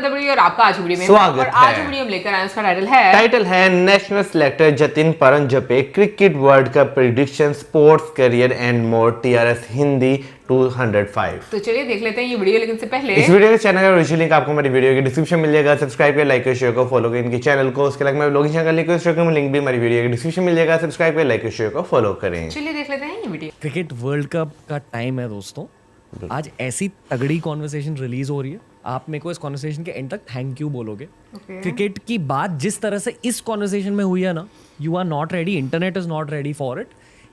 दबड़ी और आपका आज वीडियो में स्वागत और आज है। वीडियो हम लेकर आए उसका टाइटल है national selector Jatin Paranjape cricket world cup prediction sports career and more TRS Hindi 205। तो चलिए देख लेते हैं ये वीडियो, लेकिन से पहले इस वीडियो के चैनल का ओरिजिनल लिंक आपको हमारी वीडियो के डिस्क्रिप्शन में मिल जाएगा। सब्सक्राइब करें, लाइक करें, शेयर को फॉलो करें इनके चैनल को। उसके अलावा मैं ब्लॉगिंग चैनल का लिंक भी हमारी वीडियो के डिस्क्रिप्शन में मिल जाएगा। सब्सक्राइब करें, लाइक करें, शेयर को फॉलो करें। चलिए देख लेते हैं ये वीडियो। क्रिकेट वर्ल्ड कप का टाइम है दोस्तों। आज ऐसी तगड़ी कॉन्वर्सेशन रिलीज हो रही है, आप मेरे को इस कॉन्वर्सेशन के एंड तक थैंक यू बोलोगे। क्रिकेट की बात जिस तरह से इस कॉन्वर्सेशन में हुई है ना, you are not ready, internet is not ready for it.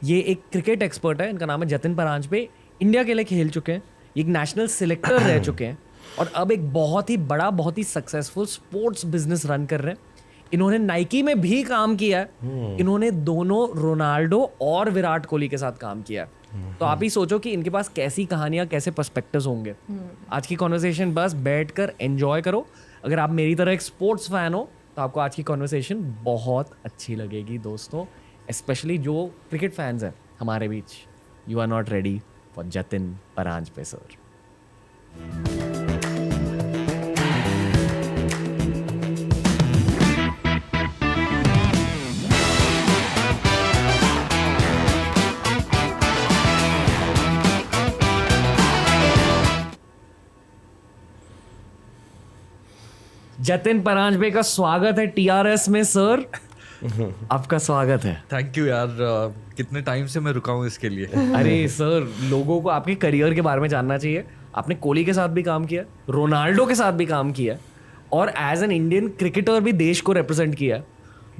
ये एक क्रिकेट एक्सपर्ट है, इनका नाम है जतिन परांजपे। इंडिया के लिए खेल चुके हैं, एक नेशनल सिलेक्टर रह चुके हैं और अब एक बहुत ही बड़ा, बहुत ही सक्सेसफुल स्पोर्ट्स बिजनेस रन कर रहे हैं। इन्होंने नाइकी में भी काम किया है। इन्होंने दोनों रोनाल्डो और विराट कोहली के साथ काम किया है। तो आप ही सोचो कि इनके पास कैसी कहानियां, कैसे पर्सपेक्टिव्स होंगे। आज की कॉन्वर्सेशन बस बैठकर एंजॉय करो। अगर आप मेरी तरह एक स्पोर्ट्स फैन हो तो आपको आज की कॉन्वर्सेशन बहुत अच्छी लगेगी दोस्तों, स्पेशली जो क्रिकेट फैंस हैं हमारे बीच। You are not ready for Jatin Paranjape sir. Jatin Paranjape का स्वागत है टीआरएस में सर। आपका स्वागत है। थैंक यू यार, कितने टाइम से मैं रुका हूँ इसके लिए। अरे सर, लोगों को आपके करियर के बारे में जानना चाहिए। आपने कोहली के साथ भी काम किया, रोनाल्डो के साथ भी काम किया और एज एन इंडियन क्रिकेटर भी देश को रिप्रेजेंट किया।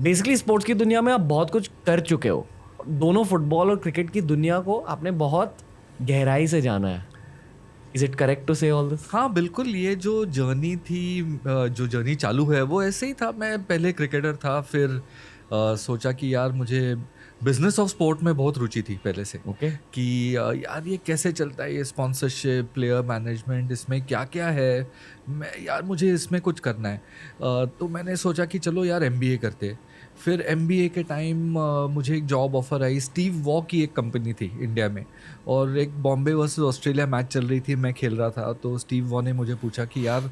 बेसिकली स्पोर्ट्स की दुनिया में आप बहुत कुछ कर चुके हो। दोनों फुटबॉल और क्रिकेट की दुनिया को आपने बहुत गहराई से जाना है। इज इट करेक्ट टू से ऑल दिस? हाँ बिल्कुल, ये जो जर्नी थी, जो जर्नी चालू है वो ऐसे ही था। मैं पहले क्रिकेटर था, फिर सोचा कि यार मुझे बिजनेस ऑफ स्पोर्ट में बहुत रुचि थी पहले से। ओके। कि यार ये कैसे चलता है, ये स्पॉन्सरशिप, प्लेयर मैनेजमेंट, इसमें क्या क्या है, यार मुझे इसमें कुछ करना है। तो मैंने सोचा कि चलो यार एमबीए करते। फिर एमबीए के टाइम मुझे एक जॉब ऑफर आई। स्टीव वॉ की एक कंपनी थी इंडिया में और एक बॉम्बे वर्सेस ऑस्ट्रेलिया मैच चल रही थी, मैं खेल रहा था। तो स्टीव वॉ ने मुझे पूछा कि यार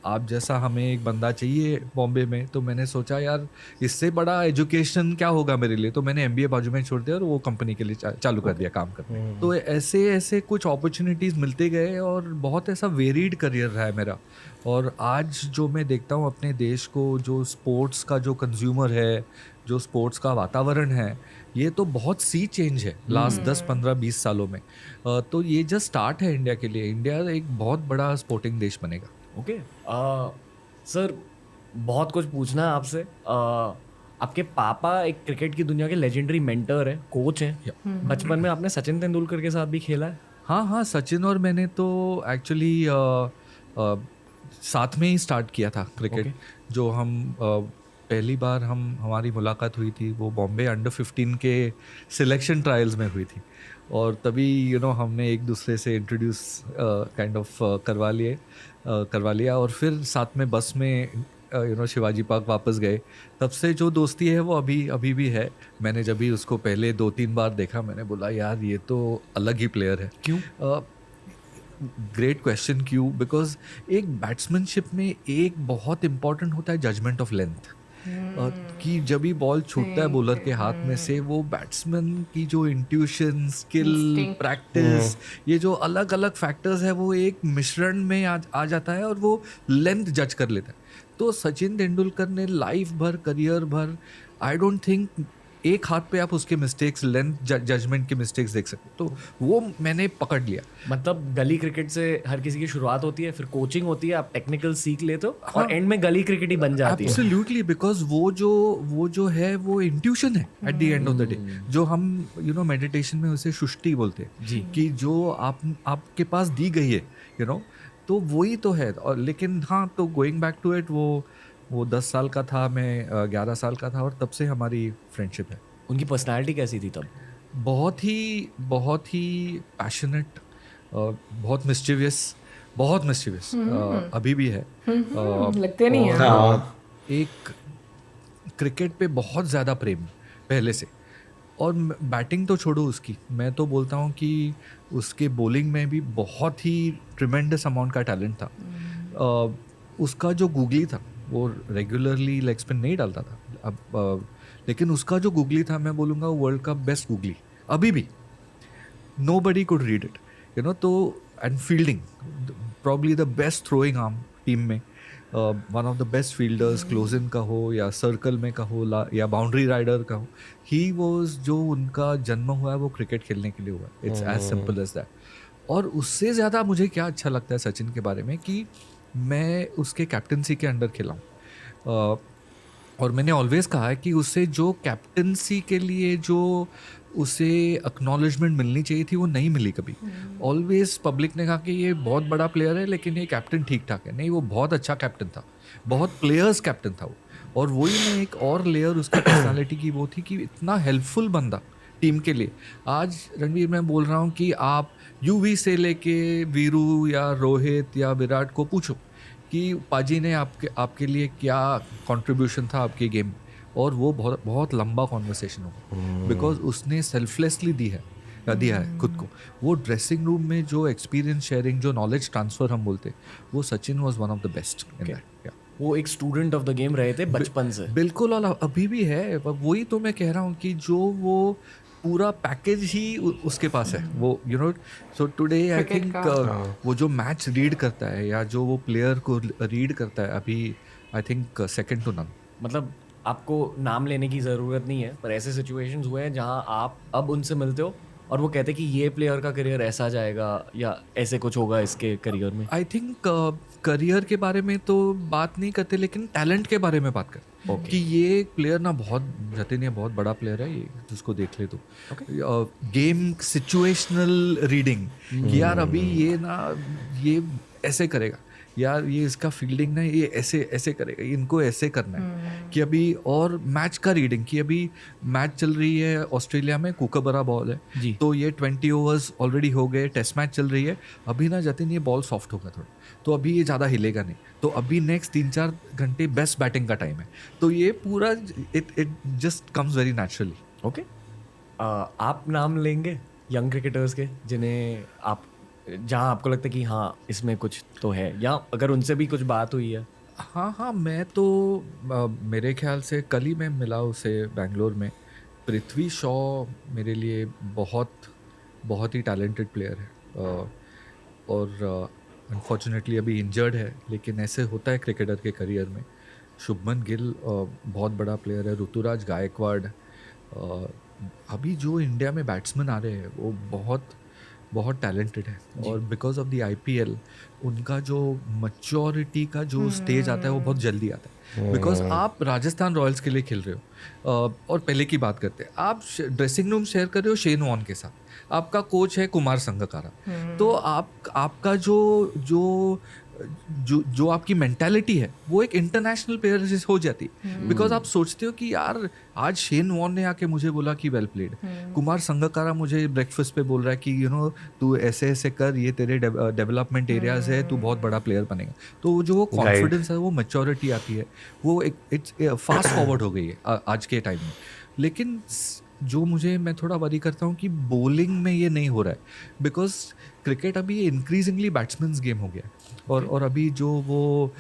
आप जैसा हमें एक बंदा चाहिए बॉम्बे में। तो मैंने सोचा यार इससे बड़ा एजुकेशन क्या होगा मेरे लिए। तो मैंने एमबीए बाजू में छोड़ दिया और वो कंपनी के लिए चालू कर दिया काम करना। तो ऐसे ऐसे कुछ अपॉर्चुनिटीज़ मिलते गए और बहुत ऐसा वेरीड करियर रहा है मेरा। और आज जो मैं देखता हूँ अपने देश को, जो स्पोर्ट्स का जो कंज्यूमर है, जो स्पोर्ट्स का वातावरण है, ये तो बहुत सी चेंज है लास्ट 10, 15, 20 सालों में। तो ये जस्ट स्टार्ट है इंडिया के लिए। इंडिया एक बहुत बड़ा स्पोर्टिंग देश बनेगा। ओके सर, बहुत कुछ पूछना है आपसे। आपके पापा एक क्रिकेट की दुनिया के लेजेंडरी मेंटर हैं, कोच हैं। बचपन में आपने सचिन तेंदुलकर के साथ भी खेला है? हाँ, सचिन और मैंने तो एक्चुअली साथ में ही स्टार्ट किया था क्रिकेट। जो हम पहली बार हमारी मुलाकात हुई थी वो बॉम्बे अंडर 15 के सिलेक्शन ट्रायल्स में हुई थी। और तभी हमने एक दूसरे से इंट्रोड्यूस काइंड ऑफ करवा लिया और फिर साथ में बस में शिवाजी पार्क वापस गए। तब से जो दोस्ती है वो अभी भी है। मैंने जब भी उसको पहले 2-3 बार देखा, मैंने बोला यार ये तो अलग ही प्लेयर है। क्यों? Great question. क्यों? बिकॉज एक बैट्समैनशिप में एक बहुत इंपॉर्टेंट होता है जजमेंट ऑफ लेंथ। कि जब भी बॉल छूटता है बॉलर के हाथ में से, वो बैट्समैन की जो इंट्यूशन, स्किल, प्रैक्टिस, ये जो अलग अलग फैक्टर्स है वो एक मिश्रण में आ जाता है और वो लेंथ जज कर लेता है। तो सचिन तेंदुलकर ने लाइफ भर, करियर भर, आई डोंट थिंक एक हाथ पे आप उसके मिस्टेक्स, लेंथ जजमेंट के मिस्टेक्स देख सकते। तो वो मैंने पकड़ लिया। मतलब गली क्रिकेट से हर किसी की शुरुआत होती है, फिर कोचिंग होती है, आप टेक्निकल सीख लेते हो और एंड में गली क्रिकेट ही बन जाती है। एब्सोल्युटली, बिकॉज वो जो है वो इंट्यूशन है at the end of the day. जो हम मेडिटेशन में उसे सुष्टि बोलते हैं जी, कि जो आपके पास दी गई है तो वही तो है। और लेकिन हाँ, तो गोइंग बैक टू इट, वो 10 साल का था, मैं 11 साल का था और तब से हमारी फ्रेंडशिप है। उनकी पर्सनालिटी कैसी थी तब? बहुत ही पैशनेट, बहुत मिस्चीवियस, अभी भी है। लगते नहीं है। एक क्रिकेट पे बहुत ज़्यादा प्रेम पहले से। और बैटिंग तो छोड़ो उसकी, मैं तो बोलता हूँ कि उसके बॉलिंग में भी बहुत ही ट्रिमेंडस अमाउंट का टैलेंट था। उसका जो गूगली था वो रेगुलरली लेग स्पिन नहीं डालता था अब, लेकिन उसका जो गूगली था मैं बोलूँगा वर्ल्ड का बेस्ट गूगली अभी भी. Nobody could read it, you know. तो and fielding, probably the best throwing arm team में, one of the best fielders, close in का हो या circle में का हो या boundary rider का हो, he was जो उनका जन्म हुआ है वो क्रिकेट खेलने के लिए हुआ. It's as simple as that. और उससे ज़्यादा मुझे क्या अच्छा लगता है सचिन के बारे में कि मैं उसके कैप्टनसी के अंडर खेला हूँ. और मैंने ऑलवेज कहा है कि उसे जो कैप्टनसी के लिए जो उसे एक्नॉलेजमेंट मिलनी चाहिए थी वो नहीं मिली कभी. ऑलवेज पब्लिक ने कहा कि ये बहुत बड़ा प्लेयर है लेकिन ये कैप्टन ठीक ठाक है. नहीं, वो बहुत अच्छा कैप्टन था, बहुत प्लेयर्स कैप्टन था वो. और वही में एक और लेयर उसकी पर्सनालिटी की वो थी कि इतना हेल्पफुल बंदा टीम के लिए. आज रणवीर मैं बोल रहा हूँ कि आप यूवी से लेके वीरू या रोहित या विराट को पूछो कि पाजी ने आपके लिए क्या कंट्रीब्यूशन था आपके गेम, और वो बहुत बहुत लंबा कॉन्वर्सेशन होगा बिकॉज उसने सेल्फलेसली दिया है खुद को. वो ड्रेसिंग रूम में जो एक्सपीरियंस शेयरिंग, जो नॉलेज ट्रांसफ़र हम बोलते, वो Sachin was one of the best in that. वो एक स्टूडेंट ऑफ द गेम रहे थे बचपन से. बिल्कुल, और अभी भी है. वही तो मैं कह रहा हूँ कि जो वो पूरा पैकेज ही उसके पास है वो, you know. So today I think वो जो मैच रीड करता है या जो वो प्लेयर को रीड करता है अभी, I think second to none. मतलब आपको नाम लेने की ज़रूरत नहीं है, पर ऐसे सिचुएशंस हुए हैं जहां आप अब उनसे मिलते हो और वो कहते हैं कि ये प्लेयर का करियर ऐसा जाएगा या ऐसे कुछ होगा इसके करियर में. आई थिंक करियर के बारे में तो बात नहीं करते, लेकिन टैलेंट के बारे में बात करते. कि ये प्लेयर ना जतिन ये बहुत बड़ा प्लेयर है, ये जिसको देख ले तो. गेम सिचुएशनल रीडिंग कि यार अभी ये ऐसे करेगा, यार ये इसका फील्डिंग ना ये ऐसे करेगा, इनको ऐसे करना है. कि अभी और मैच का रीडिंग कि अभी मैच चल रही है ऑस्ट्रेलिया में, कूकाबरा बॉल है जी. तो ये 20 ओवर्स ऑलरेडी हो गए, टेस्ट मैच चल रही है. अभी ना जतिन ये बॉल सॉफ्ट होगा थोड़ा, तो अभी ये ज़्यादा हिलेगा नहीं, तो अभी नेक्स्ट 3-4 घंटे बेस्ट बैटिंग का टाइम है. तो ये पूरा it just comes very naturally. Okay, आप नाम लेंगे यंग क्रिकेटर्स के जिन्हें आप, जहाँ आपको लगता है कि हाँ इसमें कुछ तो है, या अगर उनसे भी कुछ बात हुई है? हाँ, मैं तो मेरे ख्याल से कल ही मैं मिला उसे बेंगलोर में. पृथ्वी शॉ मेरे लिए बहुत ही टैलेंटेड प्लेयर है, और अनफॉर्चुनेटली अभी इंजर्ड है, लेकिन ऐसे होता है क्रिकेटर के करियर में. शुभमन गिल बहुत बड़ा प्लेयर है. ऋतुराज गायकवाड़, अभी जो इंडिया में बैट्समैन आ रहे हैं वो बहुत टैलेंटेड है. और बिकॉज ऑफ द IPL उनका जो मैच्योरिटी का जो स्टेज आता है वो बहुत जल्दी आता है. बिकॉज आप राजस्थान रॉयल्स के लिए खेल रहे हो, और पहले की बात करते हैं, आप ड्रेसिंग रूम शेयर कर रहे हो शेन वॉर्न के साथ, आपका कोच है कुमार संगकारा. तो आपका जो आपकी मेंटालिटी है वो एक इंटरनेशनल प्लेयर जैसे हो जाती है. बिकॉज आप सोचते हो कि यार आज शेन वॉर्न ने आके मुझे बोला कि वेल प्लेड, कुमार संगकारा मुझे ब्रेकफास्ट पे बोल रहा है कि यू नो तू ऐसे कर, ये तेरे डेवलपमेंट एरियाज है, तू बहुत बड़ा प्लेयर बनेगा. तो जो वो कॉन्फिडेंस है, वो मैच्योरिटी आती है, वो एक फास्ट फॉरवर्ड हो गई है आज के टाइम में. लेकिन जो मैं थोड़ा वरी करता हूँ कि बॉलिंग में ये नहीं हो रहा है, बिकॉज क्रिकेट अभी इंक्रीजिंगली बैट्समैन्स गेम हो गया है. और अभी जो वो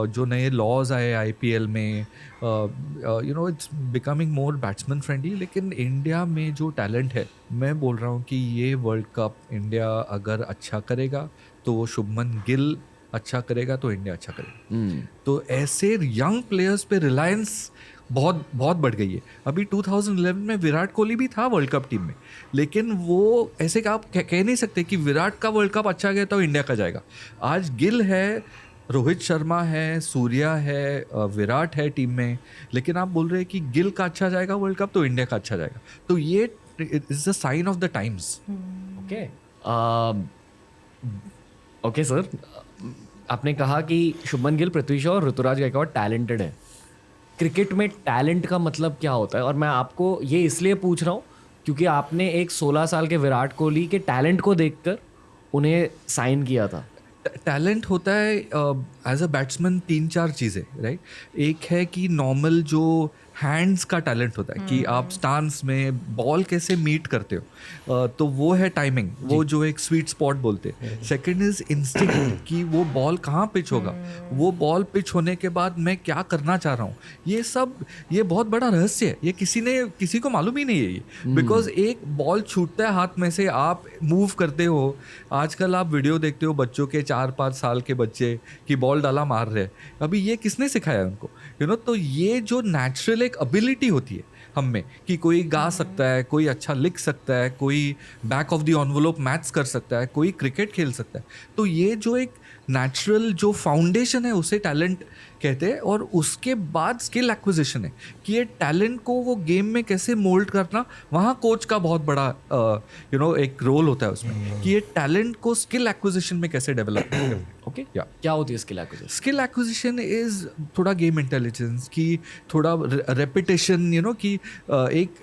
जो नए लॉज आए IPL में, it's becoming more batsman friendly. लेकिन इंडिया में जो टैलेंट है, मैं बोल रहा हूँ कि ये वर्ल्ड कप इंडिया अगर अच्छा करेगा तो शुभमन गिल अच्छा करेगा तो इंडिया अच्छा करेगा. तो ऐसे यंग प्लेयर्स पे रिलायंस बहुत बढ़ गई है. अभी 2011 में विराट कोहली भी था वर्ल्ड कप टीम में, लेकिन वो ऐसे आप कह नहीं सकते कि विराट का वर्ल्ड कप अच्छा गया तो इंडिया का जाएगा. आज गिल है, रोहित शर्मा है, सूर्या है, विराट है टीम में, लेकिन आप बोल रहे हैं कि गिल का अच्छा जाएगा वर्ल्ड कप तो इंडिया का अच्छा जाएगा. तो ये is the sign of the times. Okay sir, आपने कहा कि शुभमन गिल, पृथ्वी शॉ और ऋतुराज गायकवाड़ टैलेंटेड है. क्रिकेट में टैलेंट का मतलब क्या होता है? और मैं आपको ये इसलिए पूछ रहा हूँ क्योंकि आपने एक 16 साल के विराट कोहली के टैलेंट को देखकर उन्हें साइन किया था. टैलेंट होता है एज अ बैट्समैन 3-4 चीज़ें, राइट. एक है कि नॉर्मल जो हैंड्स का टैलेंट होता है कि आप स्टांस में बॉल कैसे मीट करते हो, तो वो है टाइमिंग, वो जो एक स्वीट स्पॉट बोलते हैं. सेकंड इज इंस्टिंक्ट कि वो बॉल कहाँ पिच होगा, वो बॉल पिच होने के बाद मैं क्या करना चाह रहा हूँ. ये बहुत बड़ा रहस्य है, ये किसी को मालूम ही नहीं है ये. बिकॉज एक बॉल छूटता है हाथ में से, आप मूव करते हो. आजकल आप वीडियो देखते हो बच्चों के 4-5 साल के बच्चे कि बॉल डाला मार रहे हैं. अभी ये किसने सिखाया उनको, तो ये जो नेचुरल एक एबिलिटी होती है हम में कि कोई गा सकता है, कोई अच्छा लिख सकता है, कोई back of the envelope maths कर सकता है, कोई क्रिकेट खेल सकता है. तो ये जो एक नेचुरल जो फाउंडेशन है उसे टैलेंट कहते हैं. और उसके बाद स्किल एक्विजिशन है कि ये टैलेंट को वो गेम में कैसे मोल्ड करना, वहाँ कोच का बहुत बड़ा एक रोल होता है उसमें कि ये टैलेंट को स्किल एक्विजिशन में कैसे डेवलप करना. ओके, क्या होती है skill acquisition? Skill acquisition is थोड़ा गेम इंटेलिजेंस की, थोड़ा रेपिटेशन, कि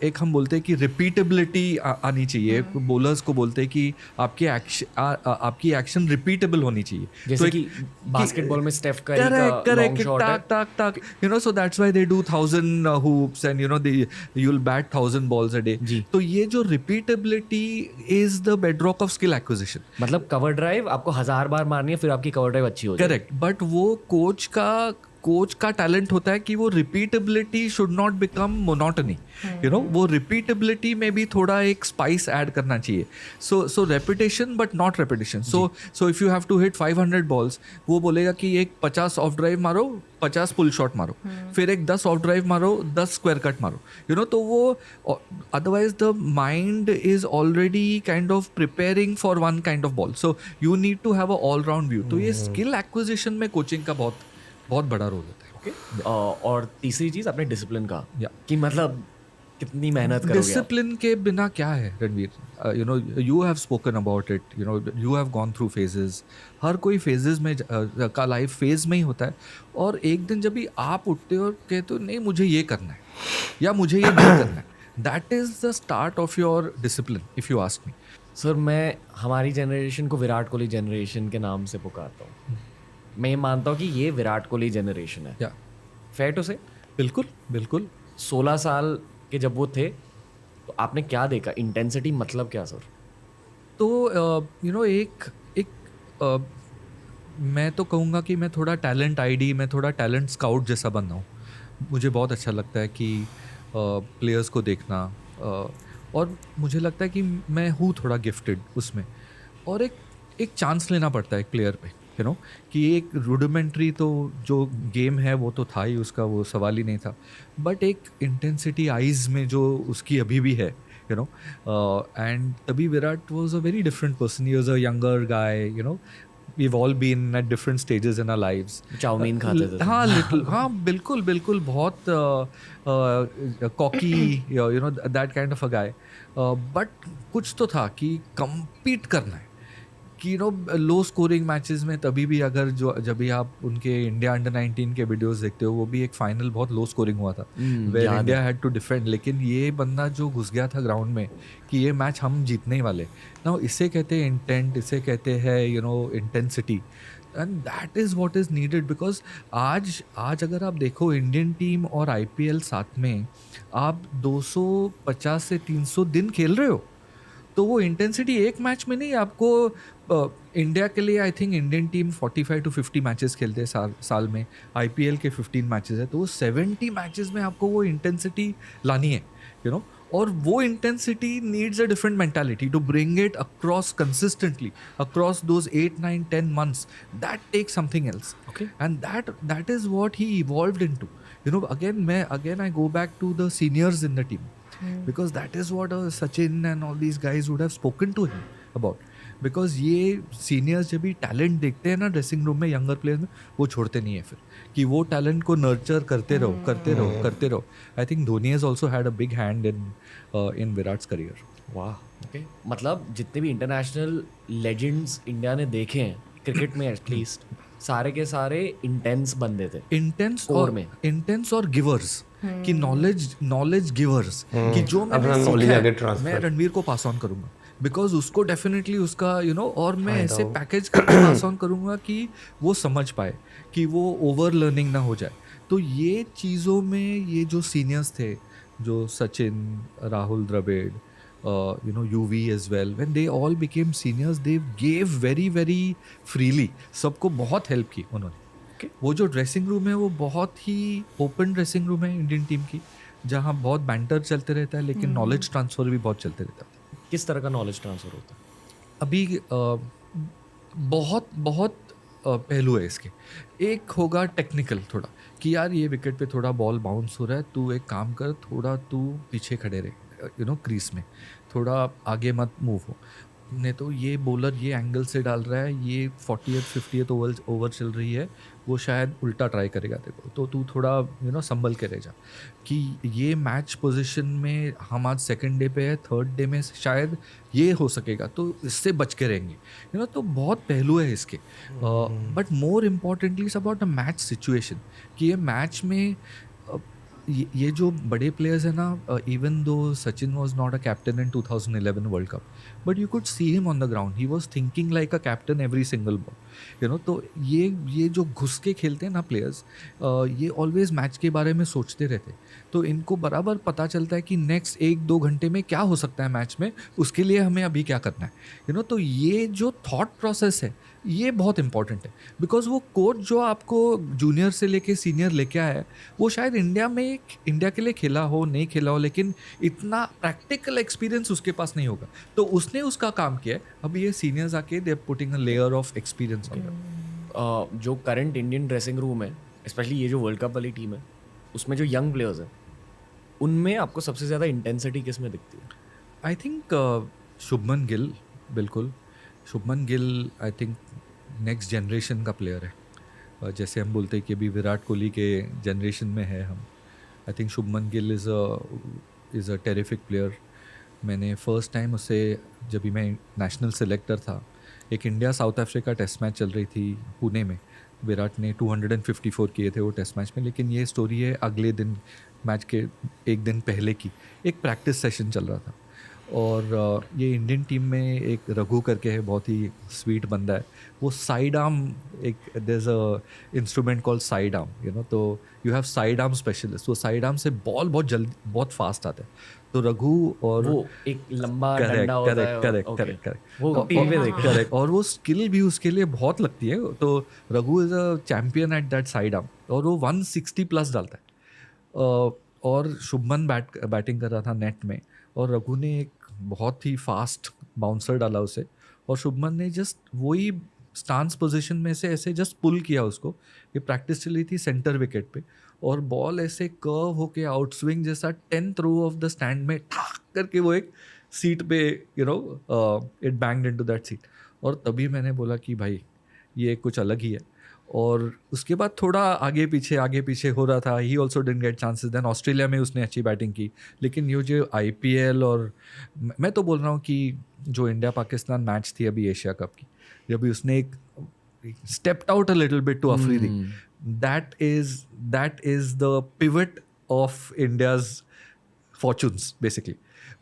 एक हम बोलते हैं कि रिपीटेबिलिटी आनी चाहिए. बॉलर्स को बोलते हैं कि आपकी एक्शन रिपीटेबल होनी चाहिए. जैसे कि बास्केटबॉल में स्टेफ का correct tak, so that's why they do 1000 hoops and you'll bat 1000 balls a day. तो ये जो repeatability is the bedrock of skill acquisition. मतलब कवर ड्राइव आपको 1000 बार मारनी है फिर आपकी कवर ड्राइव अच्छी हो जाए. करेक्ट, बट वो कोच का टैलेंट होता है कि वो repeatability should not become monotony. वो रिपीटेबिलिटी में भी थोड़ा एक स्पाइस ऐड करना चाहिए. So repetition but not repetition. So if you have to hit 500 balls, वो बोलेगा कि एक 50 ऑफ ड्राइव मारो, 50 पुल शॉट मारो, फिर एक 10 ऑफ ड्राइव मारो, 10 स्क्वायर कट मारो. तो वो otherwise the mind is already kind of preparing for one kind of ball. So you need to have a all round view. तो ये स्किल एक्विजिशन में कोचिंग का बहुत बड़ा रोल होता है. ओके, और तीसरी चीज आपने डिसिप्लिन का, कि मतलब कितनी मेहनत करोगे. डिसिप्लिन के बिना क्या है Ranveer? You have spoken about it, you have gone through phases. हर कोई फेजेस में का लाइफ फेज में ही होता है. और एक दिन जब भी आप उठते हो और कहते हो नहीं मुझे ये करना है या मुझे ये नहीं करना है, that is the start of your discipline if you ask me. Sir, मैं हमारी जनरेशन को विराट कोहली जनरेशन के नाम से पुकारता हूँ. मैं ये मानता हूँ कि ये विराट कोहली जनरेशन है. फेयर टू से? बिल्कुल बिल्कुल. 16 साल के जब वो थे तो आपने क्या देखा? इंटेंसिटी मतलब क्या सर? तो मैं तो कहूँगा कि मैं थोड़ा टैलेंट आईडी, मैं थोड़ा टैलेंट स्काउट जैसा बन रहा हूँ. मुझे बहुत अच्छा लगता है कि प्लेयर्स को देखना, और मुझे लगता है कि मैं हूँ थोड़ा गिफ्टेड उसमें. और एक चांस लेना पड़ता है एक प्लेयर पे, कि एक रूडिमेंट्री तो जो गेम है वो तो था ही, उसका वो सवाल ही नहीं था. बट एक इंटेंसिटी आइज में जो उसकी अभी भी है, एंड तभी Virat was a very different person. He was a younger guy. We've all been at different stages in our lives. Chowmein खाते थे. हाँ, लिटिल, हाँ बिल्कुल बहुत cocky, that kind of a guy. But कुछ तो था कि compete करना है, कि लो स्कोरिंग मैचेस में तभी भी अगर जब भी आप उनके इंडिया अंडर 19 के वीडियोस देखते हो, वो भी एक फाइनल बहुत लो स्कोरिंग हुआ था where India had to defend. लेकिन ये बंदा जो घुस गया था ग्राउंड में कि ये मैच हम जीतने ही वाले ना, इसे कहते हैं इंटेंट, इसे कहते हैं intensity. And that is what is needed. Because आज अगर आप देखो इंडियन टीम और IPL साथ में, आप 250 से 300 दिन खेल रहे हो. तो वो इंटेंसिटी एक मैच में नहीं, आपको इंडिया के लिए I think Indian team 45 to 50 matches खेलते हैं साल में. IPL के 15 मैचेस है, तो वो 70 मैचेस में आपको वो इंटेंसिटी लानी है, और वो intensity needs a different mentality to bring it across consistently across those 8, 9, 10 months. That takes something else. Okay. And that is what he evolved into. Again I go back to the seniors in the team. Because that is what Sachin and all these guys would have spoken to him about. Because ये seniors जब भी talent देखते हैं ना dressing room में younger players में, वो छोड़ते नहीं है फिर, कि वो टैलेंट को नर्चर करते रहो. I think Dhoni has also had a big hand in Virat's career. वाह. ओके, मतलब जितने भी इंटरनेशनल लेजेंड्स इंडिया ने देखे हैं क्रिकेट में एटलीस्ट, सारे के सारे इंटेंस बंदे थे. इंटेंस और गिवर्स, कि नॉलेज गिवर्स, कि जो मैं रणवीर को पास ऑन करूंगा, बिकॉज उसको डेफिनेटली उसका और मैं ऐसे पैकेज करके पास ऑन करूंगा कि वो समझ पाए कि वो ओवर लर्निंग ना हो जाए। तो ये चीज़ों में ये जो सीनियर्स थे, जो Sachin, Rahul Dravid, UV as well, when they all became seniors, they gave very very freely, सबको बहुत हेल्प की उन्होंने। वो जो ड्रेसिंग रूम है वो बहुत ही ओपन ड्रेसिंग रूम है इंडियन टीम की, जहाँ बहुत बैंटर चलते रहता है लेकिन नॉलेज ट्रांसफर भी बहुत चलते रहता है। किस तरह का नॉलेज ट्रांसफर होता है? अभी बहुत बहुत पहलू है इसके। एक होगा टेक्निकल थोड़ा, कि यार ये विकेट पे थोड़ा बॉल बाउंस हो रहा है, तू एक काम कर, थोड़ा तू पीछे खड़े रहे, क्रीज में थोड़ा आगे मत मूव हो, नहीं तो ये बॉलर ये एंगल से डाल रहा है, ये 40th 50th ओवर चल रही है, वो शायद उल्टा ट्राई करेगा तेरे को, तो तू थोड़ा संभल के रह जा, कि ये मैच पोजीशन में हम आज सेकंड डे पे है, थर्ड डे में शायद ये हो सकेगा, तो इससे बच के रहेंगे। तो बहुत पहलू है इसके। But more importantly it's about a match situation, कि ये मैच में ये जो बड़े प्लेयर्स हैं ना, even though Sachin was not a captain in 2011 world cup, but you could see him on the ground, he was thinking like a captain every single ball. तो ये जो घुस के खेलते हैं ना प्लेयर्स, ये ऑलवेज मैच के बारे में सोचते रहते, तो इनको बराबर पता चलता है कि नेक्स्ट 1-2 घंटे में क्या हो सकता है मैच में, उसके लिए हमें अभी क्या करना है। तो ये जो थॉट प्रोसेस है ये बहुत इंपॉर्टेंट है, बिकॉज वो कोच जो आपको जूनियर से लेके सीनियर लेके आया है, वो शायद इंडिया के लिए खेला हो नहीं खेला हो, लेकिन इतना प्रैक्टिकल एक्सपीरियंस उसके पास नहीं होगा, तो उसने उसका काम किया है। अब ये सीनियर्स आके they are putting a layer of experience on that. जो करंट इंडियन ड्रेसिंग रूम है, स्पेशली ये जो वर्ल्ड कप वाली टीम है, उसमें जो यंग प्लेयर्स हैं, उनमें आपको सबसे ज़्यादा इंटेंसिटी किस में दिखती है? आई थिंक शुभमन गिल, बिल्कुल Shubman Gill I think next generation का प्लेयर है। जैसे हम बोलते हैं कि अभी विराट कोहली के जनरेशन में है हम, I think Shubman Gill is a terrific player. मैंने फर्स्ट टाइम उसे, जब भी मैं नेशनल सेलेक्टर था, एक India South Africa test match चल रही थी पुणे में, विराट ने 254 किए थे वो टेस्ट मैच में, लेकिन ये स्टोरी है अगले दिन, मैच के एक दिन पहले की, एक प्रैक्टिस सेशन चल रहा था, और ये इंडियन टीम में एक रघु करके है, बहुत ही स्वीट बंदा है, वो साइड आर्म, एक there is a instrument called side arm, तो you have side arm specialist, वो साइड आर्म से बॉल बहुत जल्दी बहुत फास्ट आता है, तो रघु और वो एक लंबा डंडा होता है, करेक्ट वो टीम में देखा करेक्ट, और वो स्किल भी उसके लिए बहुत लगती है, तो Raghu is a champion at that side arm, और वो 160 प्लस डालता है, और शुभमन बैटिंग कर रहा था नेट में, और रघु ने एक बहुत ही फास्ट बाउंसर डाला उसे, और शुभमन ने जस्ट वही स्टांस पोजीशन में से ऐसे जस्ट पुल किया उसको, ये प्रैक्टिस चली थी सेंटर विकेट पे, और बॉल ऐसे कर्व होके आउट स्विंग जैसा 10th row of the stand में ठाक करके वो एक सीट पे it banged into that seat, और तभी मैंने बोला कि भाई ये कुछ अलग ही है। और उसके बाद थोड़ा आगे पीछे हो रहा था, he also didn't get chances, then Australia में उसने अच्छी बैटिंग की, लेकिन ये जो IPL, और मैं तो बोल रहा हूँ कि जो इंडिया पाकिस्तान मैच थी अभी एशिया कप की, जब भी उसने एक stepped out a little bit to Afridi, that is the pivot of India's fortunes basically.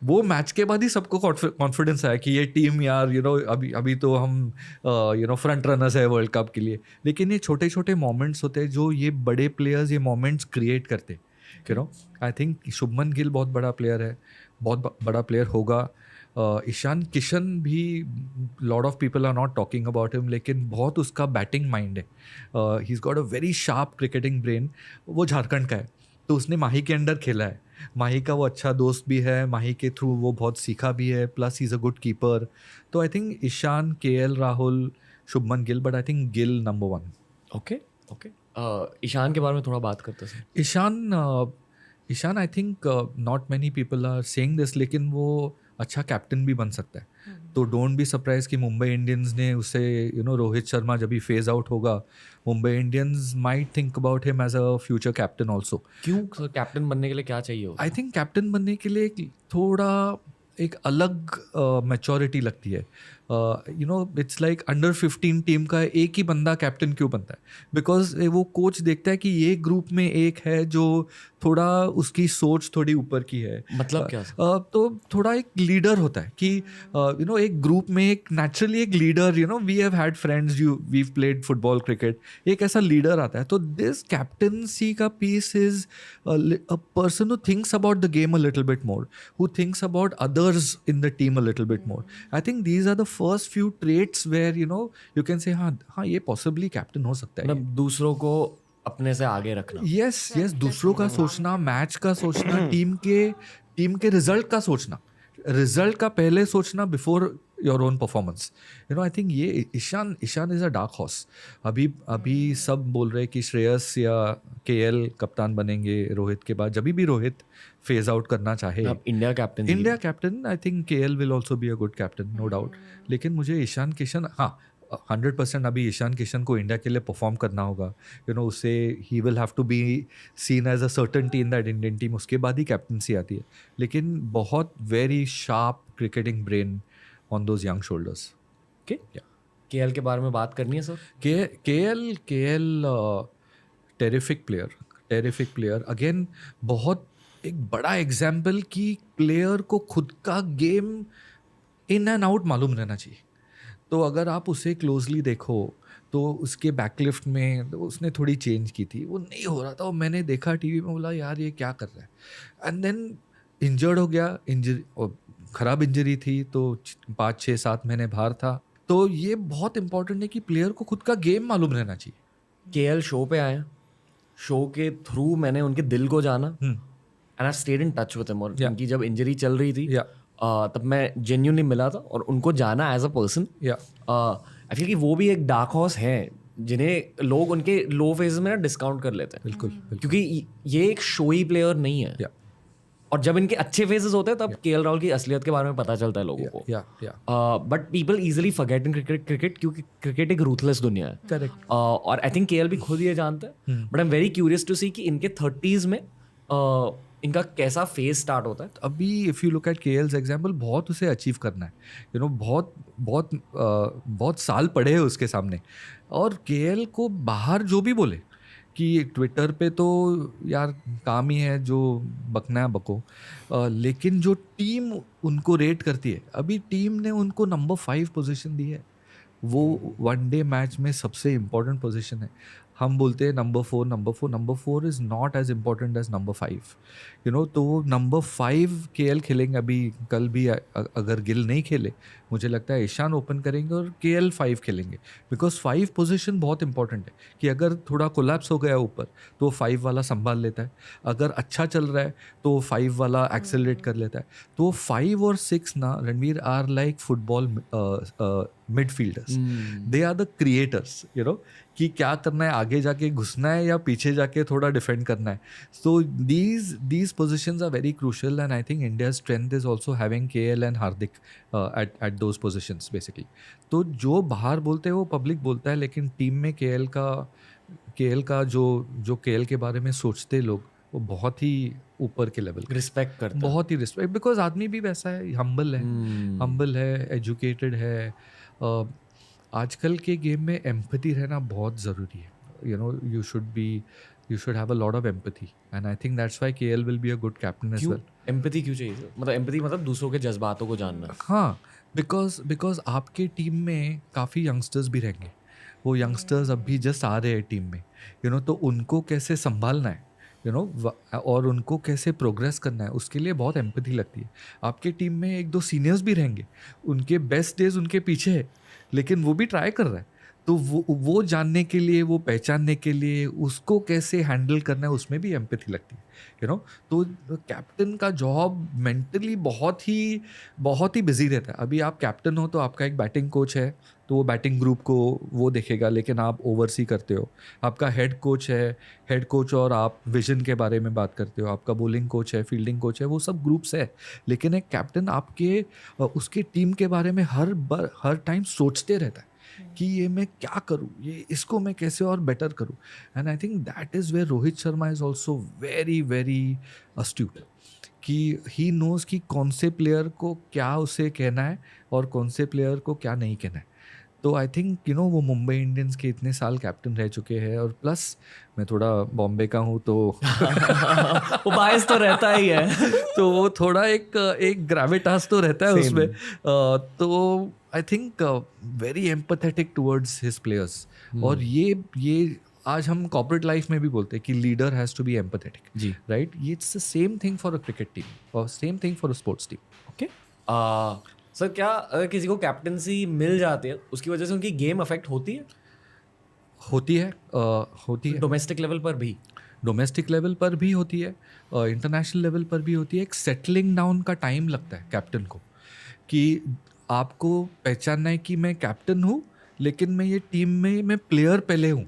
वो मैच के बाद ही सबको कॉन्फिडेंस आया कि ये टीम यार अभी तो हम फ्रंट रनर्स है वर्ल्ड कप के लिए, लेकिन ये छोटे छोटे मोमेंट्स होते हैं जो ये बड़े प्लेयर्स ये मोमेंट्स क्रिएट करते, आई थिंक शुभमन गिल बहुत बड़ा प्लेयर है, बहुत बड़ा प्लेयर होगा। ईशान किशन भी, lot of people are not talking about him, लेकिन बहुत उसका बैटिंग माइंड है, he is got a very sharp cricketing brain. वो झारखंड का है, तो उसने माही के अंडर खेला है, माही का वो अच्छा दोस्त भी है, माही के थ्रू वो बहुत सीखा भी है, plus he is a good keeper. तो I think Ishan, KL Rahul, Shubman Gill, but I think Gill number 1। Okay Ishan के बारे में थोड़ा बात करते हैं। Ishan I think not many people are saying this, लेकिन वो अच्छा कैप्टन भी बन सकता है, तो डोंट बी सरप्राइज कि मुंबई इंडियंस ने उसे रोहित शर्मा जब भी फेज आउट होगा, Mumbai Indians might think about him as a future captain also. क्यों कैप्टन बनने के लिए क्या चाहिए होता? आई थिंक कैप्टन बनने के लिए थोड़ा एक अलग मैच्योरिटी लगती है। You know it's like under 15 team का एक ही बंदा कैप्टन क्यों बनता है, बिकॉज वो कोच देखता है कि ये ग्रुप में एक है जो थोड़ा उसकी सोच थोड़ी ऊपर की है. मतलब क्या तो थोड़ा एक लीडर होता है कि यू नो एक ग्रुप में एक नेचुरली एक leader, you know we have had friends, we played football cricket, एक ऐसा लीडर आता है. तो दिस कैप्टनसी का piece is a person who thinks about the game a little bit more, who thinks about others in the team a little bit more. I think these are the first few traits where you know you can say हाँ ये possibly captain हो सकता है. मतलब दूसरों को अपने से आगे रखना. यस दूसरों का सोचना, मैच का सोचना, टीम के रिजल्ट का सोचना, रिजल्ट का पहले सोचना before your own performance. You know I think ये Ishan is a dark horse. अभी सब बोल रहे हैं कि श्रेयस या केएल कप्तान बनेंगे रोहित के बाद. जब भी रोहित फेज आउट करना चाहे India captain, I think KL will also be a good captain, no doubt. लेकिन मुझे ईशान किशन 100% अभी ईशान किशन को इंडिया के लिए परफॉर्म करना होगा. यू नो उसे he will have to be seen as a certainty in that Indian team. उसके बाद ही कैप्टनसी आती है. लेकिन बहुत very sharp cricketing brain on those young shoulders. Okay, KL के बारे में बात करनी है sir. KL terrific player again. बहुत एक बड़ा एग्जाम्पल कि प्लेयर को खुद का गेम इन एंड आउट मालूम रहना चाहिए. तो अगर आप उसे क्लोजली देखो तो उसके बैकलिफ्ट में तो उसने थोड़ी चेंज की थी, वो नहीं हो रहा था. और मैंने देखा टीवी में, बोला यार ये क्या कर रहा है. एंड देन इंजर्ड हो गया. ख़राब इंजरी थी तो 5-6-7 महीने बाहर था. तो ये बहुत इंपॉर्टेंट है कि प्लेयर को खुद का गेम मालूम रहना चाहिए. केएल शो पे आए, शो के थ्रू मैंने उनके दिल को जाना and I stayed in touch with him. और उनकी जब इंजरी चल रही थी तब मैं जेन्युइनली मिला था और उनको जाना as a person. I feel कि वो भी एक डार्क हॉर्स है जिन्हें लोग उनके लो फेजेस में ना डिस्काउंट कर लेते हैं. बिल्कुल. क्योंकि ये एक शोई प्लेयर नहीं है. और जब इनके अच्छे फेजेस होते हैं तब केएल राहुल की असलियत के बारे में पता चलता है लोगों को. But people easily forget in cricket क्योंकि क्रिकेट एक रूथलेस दुनिया है. करेक्ट. और आई थिंक केएल भी खुद ये जानते हैं. But I am very curious to see कि इनके 30s में इनका कैसा फेज स्टार्ट होता है. अभी if you look at KL's example, बहुत उसे अचीव करना है. यू नो बहुत साल पड़े हैं उसके सामने. और केएल को बाहर जो भी बोले कि ट्विटर पे तो यार काम ही है, जो बकना है बको. लेकिन जो टीम उनको रेट करती है, अभी टीम ने उनको नंबर 5 पोजीशन दी है. वो वनडे मैच में सबसे इम्पोर्टेंट पोजीशन है. हम बोलते हैं number 4 is not as important as number 5. You know तो नंबर 5 केएल खेलेंगे. अभी कल भी अगर गिल नहीं खेले, मुझे लगता है ईशान ओपन करेंगे और केएल 5 खेलेंगे. बिकॉज 5 पोजीशन बहुत इंपॉर्टेंट है कि अगर थोड़ा कोलैप्स हो गया ऊपर तो 5 वाला संभाल लेता है. अगर अच्छा चल रहा है तो 5 वाला एक्सेलरेट कर लेता है. तो 5 और 6 ना Ranveer are like football midfielders. They are the creators. You know कि क्या करना है, आगे जाके घुसना है या पीछे जाके थोड़ा डिफेंड करना है. सो these positions are very crucial and I think India's strength is also having KL and Hardik at those positions basically. तो जो बाहर बोलते हैं वो पब्लिक बोलता है, लेकिन टीम में केएल का जो केएल के बारे में सोचते लोग वो बहुत ही ऊपर के लेवल, रिस्पेक्ट करते हैं. बहुत ही रिस्पेक्ट. बिकॉज आदमी भी वैसा है, हम्बल है, एजुकेटेड है. आजकल के गेम में एम्पैथी रहना बहुत ज़रूरी है. You know you should have a lot of empathy and I think that's why KL will be a good captain as well. Empathy क्यों चाहिए? मतलब एम्पैथी मतलब दूसरों के जज्बातों को जानना. हाँ, बिकॉज आपके टीम में काफ़ी यंगस्टर्स भी रहेंगे. वो यंगस्टर्स अभी जस्ट आ रहे हैं टीम में. यू नो तो उनको कैसे संभालना है, यू नो और उनको कैसे प्रोग्रेस करना है, उसके लिए बहुत एम्पैथी लगती है. आपके टीम में 1-2 सीनियर्स भी रहेंगे, उनके बेस्ट डेज उनके पीछे है, लेकिन वो भी ट्राई कर रहा है. तो वो जानने के लिए, वो पहचानने के लिए, उसको कैसे हैंडल करना है, उसमें भी एम्पैथी लगती है. यू नो तो कैप्टन का जॉब मेंटली बहुत ही बिजी रहता है. अभी आप कैप्टन हो तो आपका एक बैटिंग कोच है, तो वो बैटिंग ग्रुप को वो देखेगा, लेकिन आप ओवरसी करते हो. आपका हेड कोच और आप विजन के बारे में बात करते हो. आपका बॉलिंग कोच है, फील्डिंग कोच है, वो सब ग्रुप्स है. लेकिन एक कैप्टन आपके उसके टीम के बारे में हर टाइम सोचते रहता है कि ये मैं क्या करूँ, ये इसको मैं कैसे और बेटर करूँ. And I think that is where Rohit Sharma is also very very astute. कि ही नोज़ कि कौन से प्लेयर को क्या उसे कहना है और कौन से प्लेयर को क्या नहीं कहना है. तो आई थिंक वो मुंबई इंडियंस के इतने साल कैप्टन रह चुके हैं और प्लस मैं थोड़ा बॉम्बे का हूँ तो वो बायस तो रहता ही है. तो वो थोड़ा एक ग्रेविटास तो रहता है उसमें. तो I think very empathetic towards his players. और ये आज हम कॉर्पोरेट लाइफ में भी बोलते हैं कि leader has to be empathetic. जी. राइट. ये it's the same thing for a cricket team और same thing for a sports team. Okay. Sir क्या अगर किसी को कैप्टनसी मिल जाती है उसकी वजह से उनकी गेम अफेक्ट होती है? होती है. डोमेस्टिक लेवल पर भी? डोमेस्टिक लेवल पर भी होती है, इंटरनेशनल लेवल पर भी होती है. एक सेटलिंग डाउन का टाइम लगता है कैप्टन को कि आपको पहचानना है कि मैं कैप्टन हूँ लेकिन मैं ये टीम में मैं प्लेयर पहले हूँ.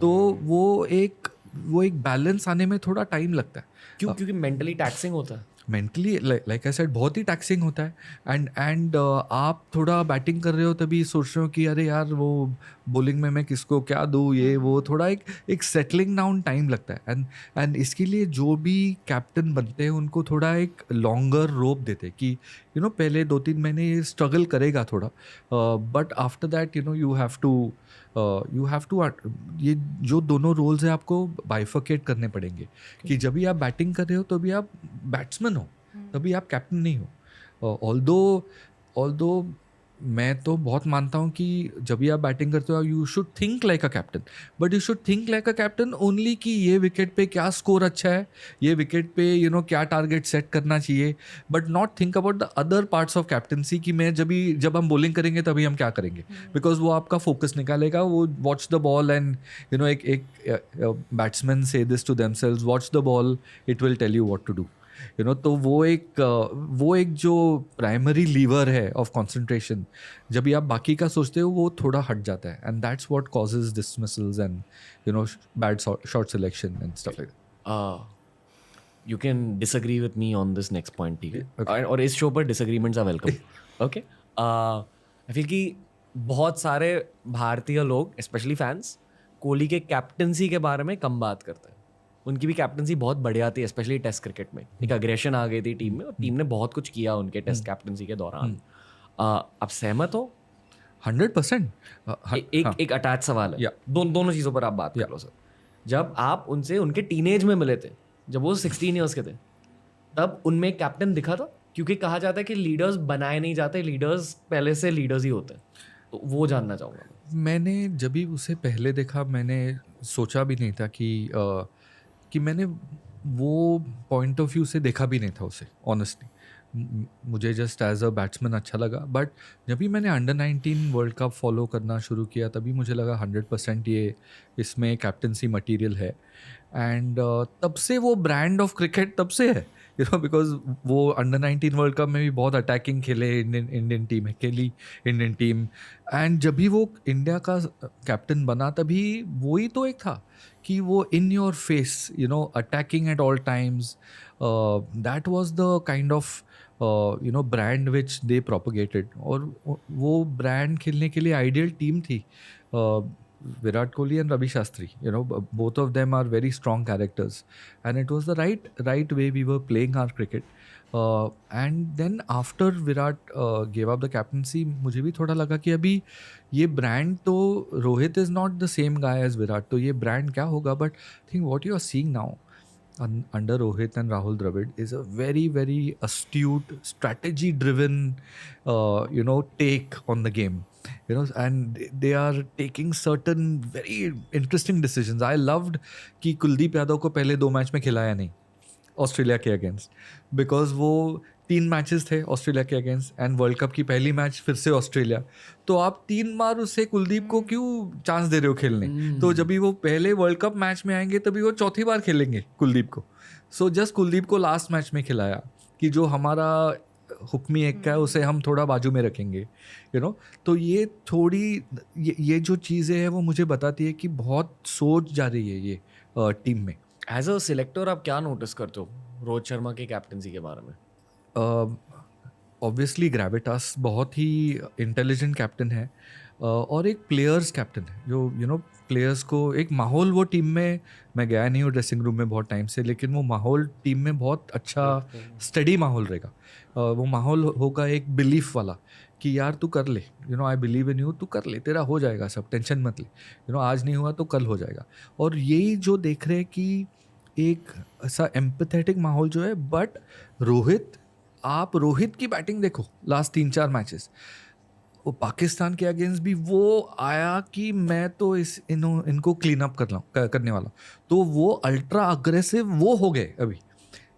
तो वो एक बैलेंस आने में थोड़ा टाइम लगता है. क्यों? क्योंकि मेंटली टैक्सिंग होता है. मेंटली लाइक आई सेड बहुत ही टैक्सिंग होता है. एंड आप थोड़ा बैटिंग कर रहे हो तभी सोच रहे हो कि अरे यार वो बॉलिंग में मैं किसको क्या दूँ, ये वो थोड़ा एक सेटलिंग डाउन टाइम लगता है. एंड इसके लिए जो भी कैप्टन बनते हैं उनको थोड़ा एक लॉन्गर रोप देते हैं कि पहले 2-3 महीने ये स्ट्रगल करेगा थोड़ा, but after that you have to ये जो दोनों रोल्स है आपको बाइफर्केट करने पड़ेंगे. कि जब भी आप बैटिंग कर रहे हो तभी आप बैट्समैन हो, तभी आप कैप्टन नहीं हो. ऑल्दो मैं तो बहुत मानता हूँ कि जब भी आप बैटिंग करते हो you should think like a captain, but you should think like a captain only कि ये विकेट पे क्या स्कोर अच्छा है, ये विकेट पे क्या टारगेट सेट करना चाहिए, but not think about the other parts of captaincy कि मैं जब हम बॉलिंग करेंगे तभी हम क्या करेंगे. बिकॉज वो आपका फोकस निकालेगा. वो वॉच द बॉल एंड एक बैट्समैन से this to themselves, watch the ball, it will tell you what to do. तो वो एक जो प्राइमरी लीवर है ऑफ कंसंट्रेशन, जब भी आप बाकी का सोचते हो वो थोड़ा हट जाता है. And that's what causes dismissals and bad shot selection and stuff like that. You can disagree with me on this next point, ठीक है? और इस शो पर disagreements are welcome. Okay. I feel कि बहुत सारे भारतीय लोग स्पेशली फैंस कोहली के कैप्टनसी के बारे में कम बात करते हैं. उनकी भी कैप्टनसी बहुत बढ़िया थी, स्पेशली टेस्ट क्रिकेट में. एक अग्रेशन आ गई थी टीम में और टीम ने बहुत कुछ किया उनके टेस्ट कैप्टनसी के दौरान. आप सहमत हो? 100%. एक अटैच सवाल है. दोनों चीज़ों पर आप बात कर लो सर. जब आप उनसे उनके टीनेज में मिले थे, जब वो 16 ईयर्स के थे, तब उनमें एक कैप्टन दिखा था? क्योंकि कहा जाता है कि लीडर्स बनाए नहीं जाते, लीडर्स पहले से लीडर्स ही होते हैं. तो वो जानना चाहूँगा. मैंने जब भी उसे पहले देखा मैंने सोचा भी नहीं था कि मैंने वो पॉइंट ऑफ व्यू से देखा भी नहीं था उसे. ऑनेस्टली मुझे जस्ट एज अ बैट्समैन अच्छा लगा. बट जब भी मैंने अंडर-19 वर्ल्ड कप फॉलो करना शुरू किया तभी मुझे लगा 100% ये इसमें कैप्टनसी मटेरियल है. एंड तब से वो ब्रांड ऑफ क्रिकेट तब से है, बिकॉज वो अंडर-19 वर्ल्ड कप में भी बहुत अटैकिंग खेले, इंडियन टीम खेली इंडियन टीम. एंड जब भी वो इंडिया का कैप्टन बना तभी वही तो एक था कि वो in your face attacking at all times. That was the kind of brand which they propagated. और वो ब्रांड खेलने के लिए आइडियल टीम थी. Virat Kohli and Ravi Shastri, both of them are very strong characters, and it was the right way we were playing our cricket. And then after Virat gave up the captaincy, मुझे भी थोड़ा लगा कि अभी ये brand तो Rohit is not the same guy as Virat, तो ये brand क्या होगा. But I think what you are seeing now under Rohit and Rahul Dravid is a very very astute, strategy driven take on the game. And they are taking certain very interesting decisions. I loved कि कुलदीप यादव को पहले 2 match में खिलाया नहीं Australia के against, because वो 3 matches थे Australia के अगेंस्ट एंड वर्ल्ड कप की पहली मैच फिर से ऑस्ट्रेलिया. तो आप 3 बार उससे कुलदीप को क्यों चांस दे रहे हो खेलने? तो जब भी वो पहले वर्ल्ड कप मैच में आएंगे तभी वो चौथी बार खेलेंगे कुलदीप को. सो जस्ट कुलदीप को लास्ट मैच में खिलाया कि जो हमारा हुक्मी एक का है उसे हम थोड़ा बाजू में रखेंगे. तो ये थोड़ी ये जो चीज़ें हैं वो मुझे बताती है कि बहुत सोच जा रही है ये टीम में. एज अ सिलेक्टर आप क्या नोटिस करते हो रोहित शर्मा की कैप्टनसी के बारे में? ऑब्वियसली ग्रेविटास बहुत ही इंटेलिजेंट कैप्टन है. और एक प्लेयर्स कैप्टन है जो प्लेयर्स को एक माहौल, वो टीम में, मैं गया नहीं हूँ ड्रेसिंग रूम में बहुत टाइम से, लेकिन वो माहौल टीम में बहुत अच्छा स्टडी माहौल रहेगा। वो माहौल होगा एक बिलीफ वाला कि यार तू कर ले, आई बिलीव इन यू, तू कर ले, तेरा हो जाएगा सब, टेंशन मत ले, आज नहीं हुआ तो कल हो जाएगा। और यही जो देख रहे हैं कि एक ऐसा एम्पैथेटिक माहौल जो है। बट आप रोहित की बैटिंग देखो लास्ट 3-4 मैचेस, वो पाकिस्तान के अगेंस्ट भी वो आया कि मैं तो इनको क्लीन अप करने वाला, तो वो अल्ट्रा अग्रेसिव वो हो गए अभी।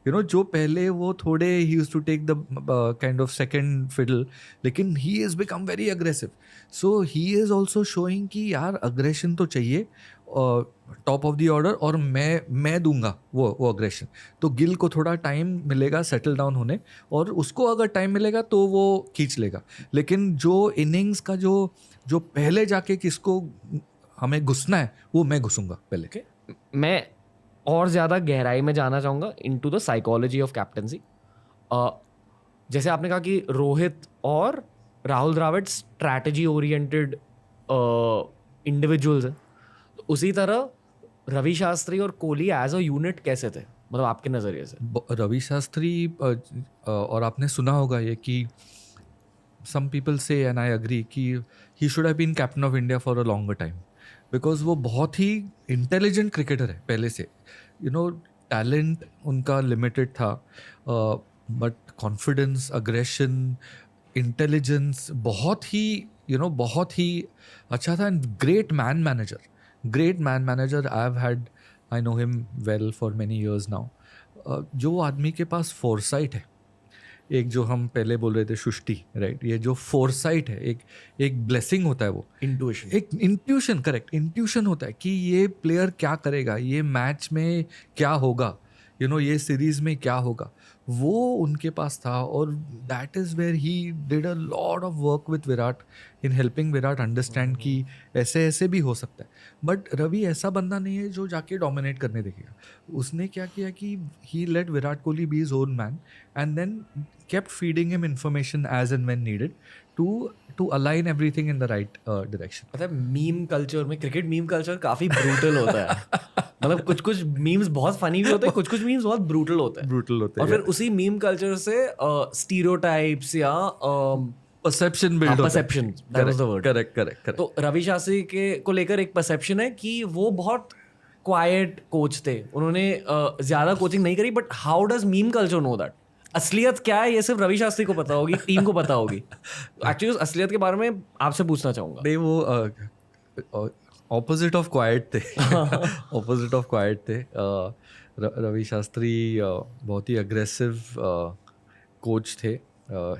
जो पहले वो थोड़े ही used to take the kind of second fiddle, लेकिन he is become very aggressive. So he is also showing कि यार अग्रेशन तो चाहिए टॉप ऑफ द ऑर्डर, और मैं दूंगा वो अग्रेशन। तो गिल को थोड़ा टाइम मिलेगा सेटल डाउन होने, और उसको अगर टाइम मिलेगा तो वो खींच लेगा। लेकिन जो इनिंग्स का जो पहले जाके किसको हमें घुसना है, वो मैं घुसूंगा पहले। मैं और ज़्यादा गहराई में जाना चाहूँगा into the psychology of captaincy. जैसे आपने कहा कि रोहित और Rahul Dravid strategy oriented individuals हैं, तो उसी तरह रवि शास्त्री और कोहली एज अ यूनिट कैसे थे, मतलब आपके नज़रिए से? रवि शास्त्री, और आपने सुना होगा ये कि सम पीपल से, एंड आई अग्री, कि he should have been captain of India for a longer time, because वो बहुत ही इंटेलिजेंट क्रिकेटर है पहले से। टैलेंट उनका लिमिटेड था, बट कॉन्फिडेंस, अग्रेशन, इंटेलिजेंस बहुत ही अच्छा था। And great man manager. I know him well for many years now. जो आदमी के पास फोरसाइट है, एक जो हम पहले बोल रहे थे सृष्टि, राइट, ये जो फोरसाइट है, एक ब्लेसिंग होता है, वो इंट्यूशन, एक इंट्यूशन, करेक्ट, इंट्यूशन होता है कि ये प्लेयर क्या करेगा, ये मैच में क्या होगा, ये सीरीज में क्या होगा, वो उनके पास था। और that is where he did a lot of work with Virat in helping Virat understand कि ऐसे भी हो सकता है। बट रवि ऐसा बंदा नहीं है जो जाके डोमिनेट करने देखेगा। उसने क्या किया कि he let Virat Kohli be his own man, and then kept feeding him information as and when needed to align everything in the right direction. मतलब मीम कल्चर में, क्रिकेट मीम कल्चर काफी ब्रूटल होता है। मतलब कुछ मीम्स बहुत फनी भी होते हैं, कुछ मीम्स बहुत ब्रूटल होते हैं। और फिर उसी मीम कल्चर से स्टीरियोटाइप्स या perception build, perception, that was the word. Correct. तो रवि शास्त्री को लेकर एक परसेप्शन है कि वो बहुत क्वाइट कोच थे, उन्होंने ज्यादा कोचिंग नहीं करी। But how does meme culture know that? असलियत क्या है ये सिर्फ रवि शास्त्री को पता होगी, टीम को पता होगी। एक्चुअली उस असलियत के बारे में आपसे पूछना चाहूंगा। नहीं, वो ऑपोजिट ऑफ क्वाइट थे। ऑपोजिट ऑफ क्वाइट थे। रवि शास्त्री बहुत ही अग्रेसिव कोच थे,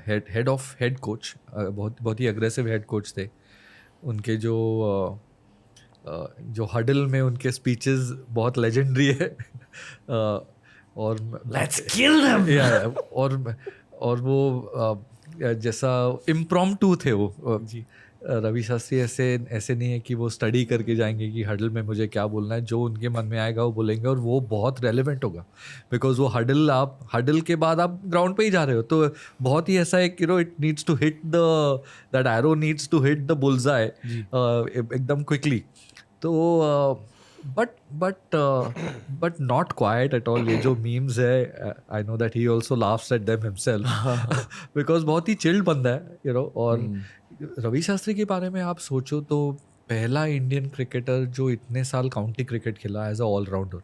हेड कोच, बहुत ही अग्रेसिव हेड कोच थे। उनके जो हडल में उनके स्पीचेस बहुत लेजेंडरी है। और लेट्स किल देम, और वो जैसा इम्प्रॉम्प्टू थे वो जी। रवि शास्त्री ऐसे नहीं है कि वो स्टडी करके जाएंगे कि हडल में मुझे क्या बोलना है, जो उनके मन में आएगा वो बोलेंगे, और वो बहुत रेलेवेंट होगा। बिकॉज वो हडल के बाद आप ग्राउंड पे ही जा रहे हो, तो बहुत ही ऐसा एक it needs to hit that arrow needs to hit the bullseye एकदम क्विकली। तो but not quiet at all. ये जो memes है, I know that he also laughs at them himself because बहुत ही chilled बंदा है, और रवि शास्त्री के बारे में आप सोचो तो पहला इंडियन क्रिकेटर जो इतने साल काउंटी क्रिकेट खेला एज अ ऑलराउंडर,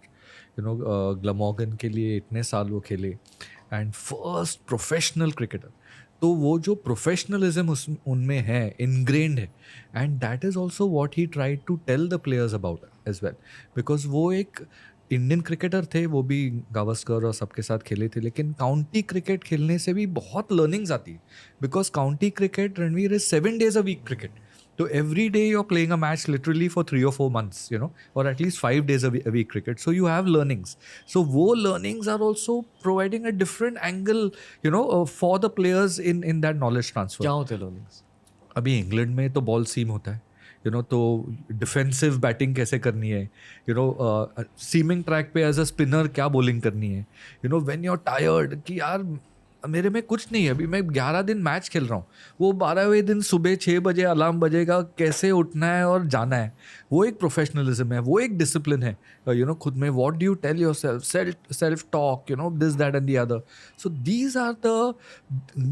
ग्लमॉगन के लिए इतने साल वो खेले, एंड फर्स्ट प्रोफेशनल क्रिकेटर। तो वो जो प्रोफेशनलिज्म उनमें है, इनग्रेन्ड है, and that is also what he tried to tell the players about as well. Because वो एक इंडियन क्रिकेटर थे, वो भी गावस्कर और सबके साथ खेले थे, लेकिन काउंटी क्रिकेट खेलने से भी बहुत लर्निंग्स आती है। Because county cricket, Ranveer, is 7 days a week cricket. So every day you're playing a match literally for 3 or 4 months, or at least 5 days a week cricket. So you have learnings. So wo learnings are also providing a different angle, for the players in that knowledge transfer. क्या होते हैं learnings? अभी England में तो ball सीम होता है, तो defensive batting कैसे करनी है, सीमिंग ट्रैक पे एज अ स्पिनर क्या बॉलिंग करनी है, व्हेन यू आर टायर्ड कि यार मेरे में कुछ नहीं है, अभी मैं 11 दिन मैच खेल रहा हूँ, वो 12वें दिन सुबह 6 बजे अलार्म बजेगा, कैसे उठना है और जाना है, वो एक प्रोफेशनलिज्म है, वो एक डिसिप्लिन है, खुद में what do you tell your self talk, this that and the other. So these are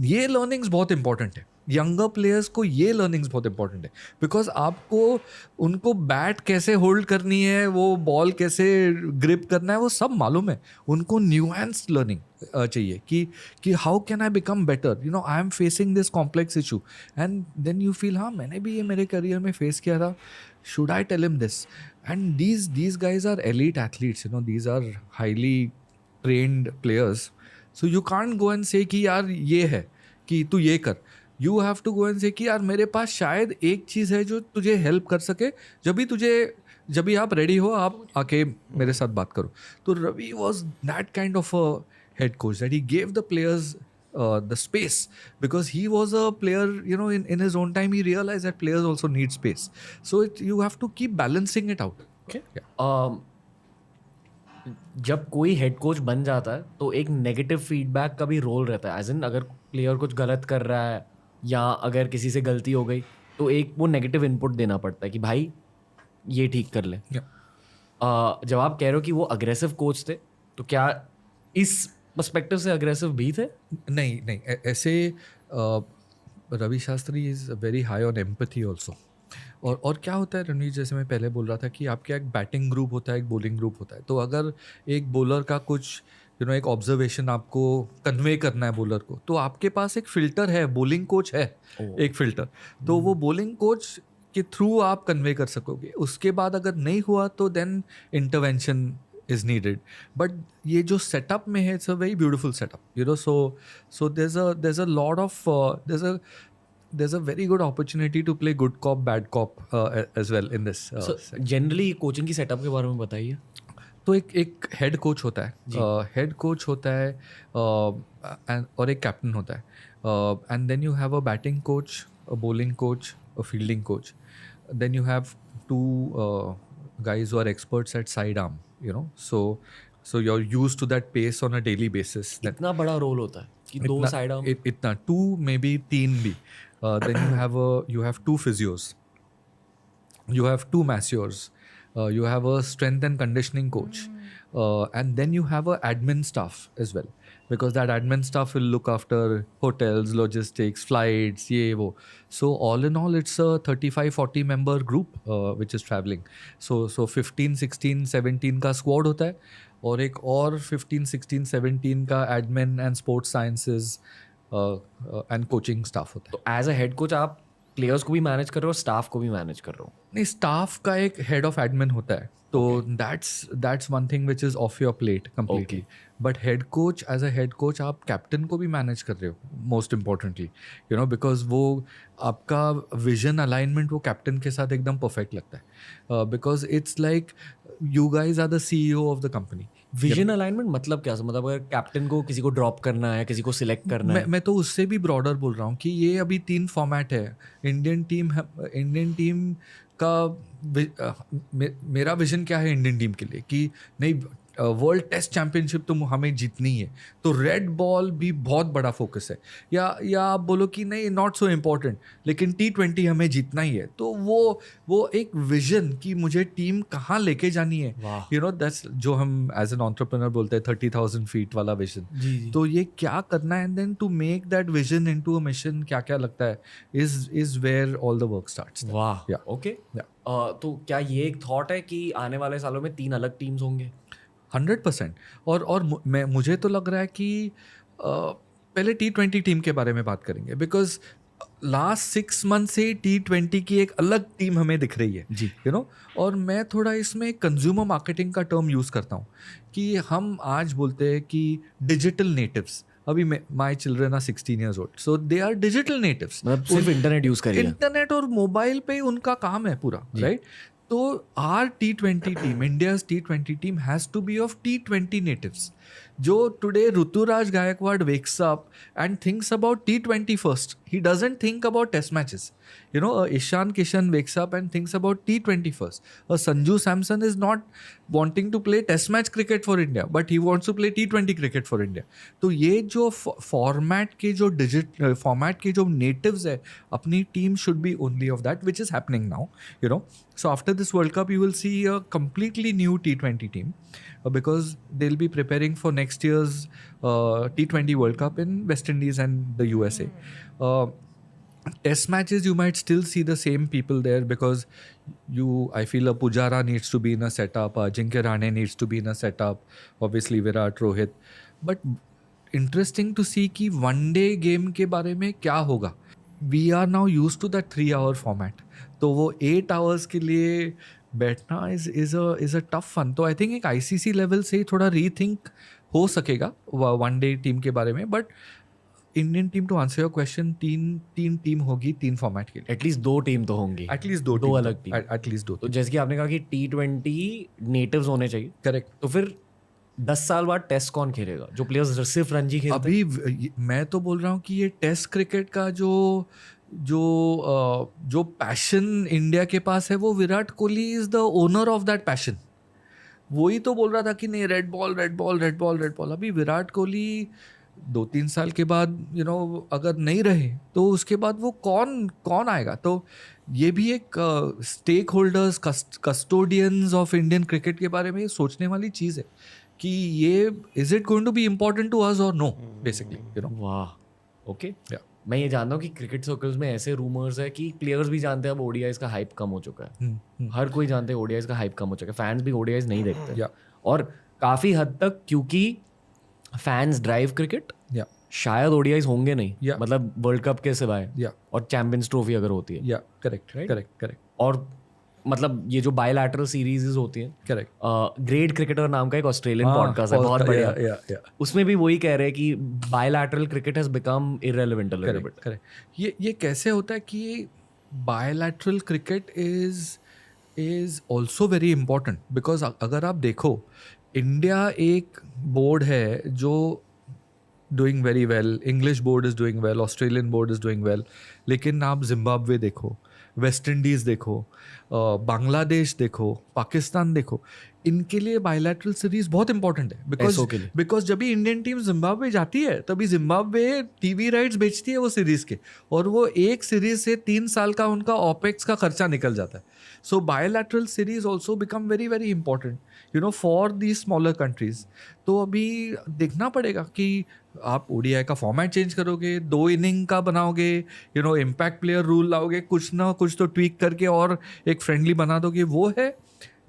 ये लर्निंग्स बहुत इंपॉर्टेंट है. यंगर प्लेयर्स को ये लर्निंग्स बहुत इंपॉर्टेंट है, बिकॉज आपको उनको बैट कैसे होल्ड करनी है, वो बॉल कैसे ग्रिप करना है, वो सब मालूम है. उनको न्यूएंस्ड लर्निंग चाहिए कि how can I become better, I am facing this complex issue, and then you feel हाँ मैंने भी ये मेरे करियर में फेस किया था, should I tell him this. And these guys are elite athletes, these are highly trained players. So you can't go and say कि यार ये है कि तू ये कर. You have to go and say कि यार मेरे पास शायद एक चीज़ है जो तुझे हेल्प कर सके, जब भी आप रेडी हो आप आके मेरे साथ बात करो. तो Ravi was that kind of a head coach that he gave the players the space, because he was a player, in his own time he realized that players also need space. So you have to keep balancing it out. Okay. Yeah. जब कोई head coach बन जाता है तो एक negative feedback का भी role रहता है, एज इन अगर प्लेयर कुछ गलत कर रहा है या अगर किसी से गलती हो गई तो एक वो नेगेटिव इनपुट देना पड़ता है कि भाई ये ठीक कर ले. जब आप कह रहे हो कि वो अग्रेसिव कोच थे, तो क्या इस पर्सपेक्टिव से अग्रेसिव भी थे? नहीं ऐसे Ravi Shastri is very high on empathy also. और क्या होता है रणवीर, जैसे मैं पहले बोल रहा था कि आपका एक बैटिंग ग्रुप होता है, एक बॉलिंग ग्रुप होता है. तो अगर एक बॉलर का कुछ एक ऑब्जर्वेशन आपको कन्वे करना है बॉलर को, तो आपके पास एक फ़िल्टर है, बॉलिंग कोच है एक फ़िल्टर, तो वो बॉलिंग कोच के थ्रू आप कन्वे कर सकोगे. उसके बाद अगर नहीं हुआ तो then intervention is needed. But ये जो setup में है, it's a very beautiful setup, so there's a lot of there's a very good opportunity to play good cop bad cop as well in this. So generally coaching की setup के बारे में बताइए. तो एक हेड कोच होता है, head coach होता है और एक कैप्टन होता है, and then you have a batting coach, a bowling coach, a fielding coach, then you have two guys who are experts at sidearm, so you're used to that pace on a daily basis. इतना बड़ा role होता है कि दो side arm, इतना 2 maybe 3 भी. Then you have 2 physios, you have 2 masseurs, you have a strength and conditioning coach, and then you have a admin staff as well, because that admin staff will look after hotels, logistics, flights, ye wo. So all in all, it's a 35-40 member group which is traveling. So 15, 16, 17 का squad होता है, और एक और 15, 16, 17 का admin and sports sciences and coaching staff होता है. तो एज अ हेड कोच आप प्लेयर्स को भी मैनेज कर रहे हो, स्टाफ को भी मैनेज कर रहे हो? नहीं, स्टाफ का एक हेड ऑफ एडमिन होता है, तो that's one thing which is off your plate completely. But head coach, as a head coach आप कैप्टन को भी मैनेज कर रहे हो, मोस्ट इम्पॉर्टेंटली, बिकॉज वो आपका विजन अलाइनमेंट वो कैप्टन के साथ एकदम परफेक्ट लगता है, because it's like you guys are the CEO of the company. Vision alignment मतलब क्या? मतलब अगर कैप्टन को किसी को ड्रॉप करना है, किसी को सिलेक्ट करना है? मैं तो उससे भी ब्रॉडर बोल रहा हूँ कि ये अभी 3 फॉर्मेट है. इंडियन टीम का मेरा विजन क्या है इंडियन टीम के लिए, कि नहीं वर्ल्ड टेस्ट चैम्पियनशिप तो हमें जीतनी है, तो रेड बॉल भी बहुत बड़ा फोकस है. या आप बोलो कि नहीं नॉट सो इम्पोर्टेंट, लेकिन T20 हमें जीतना ही है, तो वो एक विजन कि मुझे टीम कहाँ लेके जानी है, दैट्स जो हम एज एन एंटरप्रेन्योर बोलते हैं 30,000 फीट वाला विजन. तो ये क्या करना है, and then to make that vision into a mission, क्या लगता है is where all the work starts. वाह, ओके. तो क्या ये एक थॉट है कि आने वाले सालों में 3 अलग टीम्स होंगे? 100%. और मुझे तो लग रहा है कि पहले T20 टीम के बारे में बात करेंगे, बिकॉज लास्ट 6 मंथ से T20 की एक अलग टीम हमें दिख रही है जी. और मैं थोड़ा इसमें कंज्यूमर मार्केटिंग का टर्म यूज़ करता हूँ कि हम आज बोलते हैं कि डिजिटल नेटिव्स. अभी my children are 16 years old, so they are digital natives. सिर्फ इंटरनेट यूज़ करिए, इंटरनेट और मोबाइल पे उनका काम है पूरा, राइट. तो our T20 team, India's T20 team has to be of T20 natives. जो today Ruturaj Gaikwad wakes up and thinks about T20 first. He doesn't think about test matches. You know, Ishan Kishan wakes up and thinks about T20 first. Sanju Samson is not wanting to play test match cricket for India, but he wants to play T20 cricket for India. तो ये जो format के जो format के जो natives है अपनी team should be only of that, which is happening now, you know. So after this World Cup, you will see a completely new T20 team because they'll be preparing for next year's T20 World Cup in West Indies and the USA. Test matches, you might still see the same people there because I feel a Pujara needs to be in a setup, Ajinkya Rahane needs to be in a setup, obviously Virat, Rohit. But interesting to see कि one day game के बारे में क्या होगा. We are now used to that 3-hour format. तो वो 8 hours के लिए बैठना is a tough fun. तो I think एक ICC level से थोड़ा rethink हो सकेगा one day टीम के बारे में. But Indian team, to answer your question, तीन टीम होगी 3 फॉर्मेट के लिए. एटलीस्ट 2 टीम तो होंगी. एटलीस्ट दो अलग टीम. एटलीस्ट 2. तो जैसे कि आपने कहा कि T20 नेटिव्स होने चाहिए. करेक्ट. तो फिर 10 साल बाद टेस्ट कौन खेलेगा? जो प्लेयर्स सिर्फ रणजी खेलते हैं. अभी मैं तो बोल रहा हूँ कि ये टेस्ट क्रिकेट का जो पैशन इंडिया के पास है, वो Virat Kohli is the owner of that passion. वही तो बोल रहा था कि नहीं, रेड बॉल. अभी विराट कोहली 2-3 साल के बाद अगर नहीं रहे तो उसके बाद वो कौन आएगा? तो ये भी एक stakeholders, custodians of Indian cricket के बारे में सोचने वाली चीज़ है कि ये is it going to be important to us और नो, बेसिकली. वाह, ओके. मैं ये जानता हूँ कि क्रिकेट सर्कल्स में ऐसे रूमर्स है कि प्लेयर्स भी जानते हैं अब ओडीआईज का हाइप कम हो चुका है. हर कोई जानते हैं ओडीआईज का हाइप कम हो चुका है. फैंस भी ओडीआईज नहीं देखते. और काफ़ी हद तक क्योंकि फैंस ड्राइव क्रिकेट, शायद ओडीआईज होंगे नहीं, मतलब वर्ल्ड कप के सिवाय, और चैंपियंस ट्रॉफी अगर होती है. करेक्ट. और मतलब ये जो बायलैटरल सीरीज होती है. करेक्ट. ग्रेट क्रिकेटर नाम का एक ऑस्ट्रेलियन पॉडकास्ट है, बहुत बढ़िया. उसमें भी वही कह रहे हैं कि bilateral cricket has become irrelevant. Correct. ये कैसे होता है कि bilateral cricket is also very important because अगर आप देखो, इंडिया एक बोर्ड है जो doing very well, English board is doing well, Australian board is doing well, लेकिन आप जिम्बाब्वे देखो, वेस्ट इंडीज़ देखो, बांग्लादेश देखो, पाकिस्तान देखो, इनके लिए बायलैटरल सीरीज बहुत इंपॉर्टेंट है. बिकॉज जब भी इंडियन टीम जिम्बाब्वे जाती है तभी जिम्बाब्वे टीवी राइट्स बेचती है वो सीरीज़ के, और वो एक सीरीज से 3 साल का उनका ऑपेक्स का खर्चा निकल जाता है. So bilateral series also become very very important for the smaller countries. तो अभी देखना पड़ेगा कि आप ओडीआई का फॉर्मेट चेंज करोगे, 2 इनिंग का बनाओगे, इम्पैक्ट प्लेयर रूल लाओगे, कुछ ना कुछ तो ट्वीक करके और एक फ्रेंडली बना दोगे, वो है,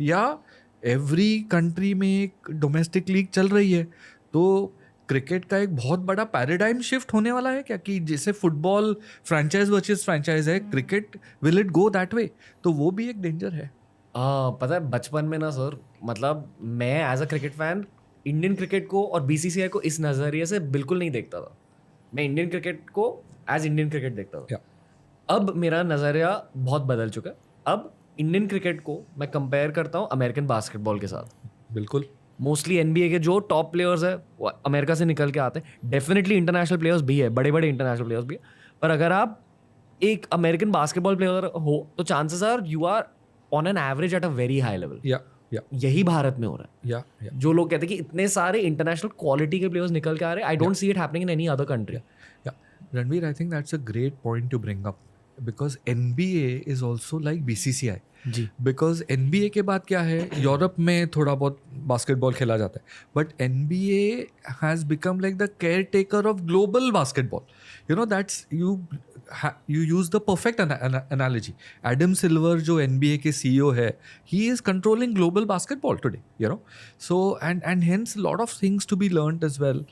या एवरी कंट्री में एक डोमेस्टिक लीग चल रही है. तो क्रिकेट का एक बहुत बड़ा पैराडाइम शिफ्ट होने वाला है क्या, कि जैसे फुटबॉल फ्रेंचाइज वर्सेस फ्रेंचाइज है, cricket will it go that way? तो वो भी एक डेंजर है. पता है बचपन में ना सर, मतलब मैं as a cricket fan Indian cricket को और बीसीसीआई को इस नज़रिए से बिल्कुल नहीं देखता था. मैं इंडियन क्रिकेट को एज इंडियन क्रिकेट देखता था. अब मेरा नज़रिया बहुत बदल चुका है. अब इंडियन क्रिकेट को मैं कंपेयर करता हूँ अमेरिकन बास्केटबॉल के साथ. बिल्कुल. मोस्टली एनबीए के जो टॉप प्लेयर्स है वो अमेरिका से निकल के आते हैं. डेफिनेटली इंटरनेशनल प्लेयर्स भी है, बड़े बड़े इंटरनेशनल प्लेयर्स भी है, पर अगर आप एक अमेरिकन बास्केटबॉल प्लेयर हो तो chances are you are on an average at a very high level. यही भारत में हो रहा है. जो लोग कहते हैं कि इतने सारे इंटरनेशनल क्वालिटी के प्लेयर्स निकल के आ रहे हैं, I don't see it happening in any other country. Ranveer, I think that's a great point to bring up because NBA is also like BCCI. जी. बिकॉज NBA के बाद क्या है, यूरोप में थोड़ा बहुत बास्केटबॉल खेला जाता है, but NBA has become like the care taker of global basketball. That's you use the perfect analogy. Adam Silver जो NBA के CEO है, he is controlling global basketball today, so and hence a lot of things to be learned as well,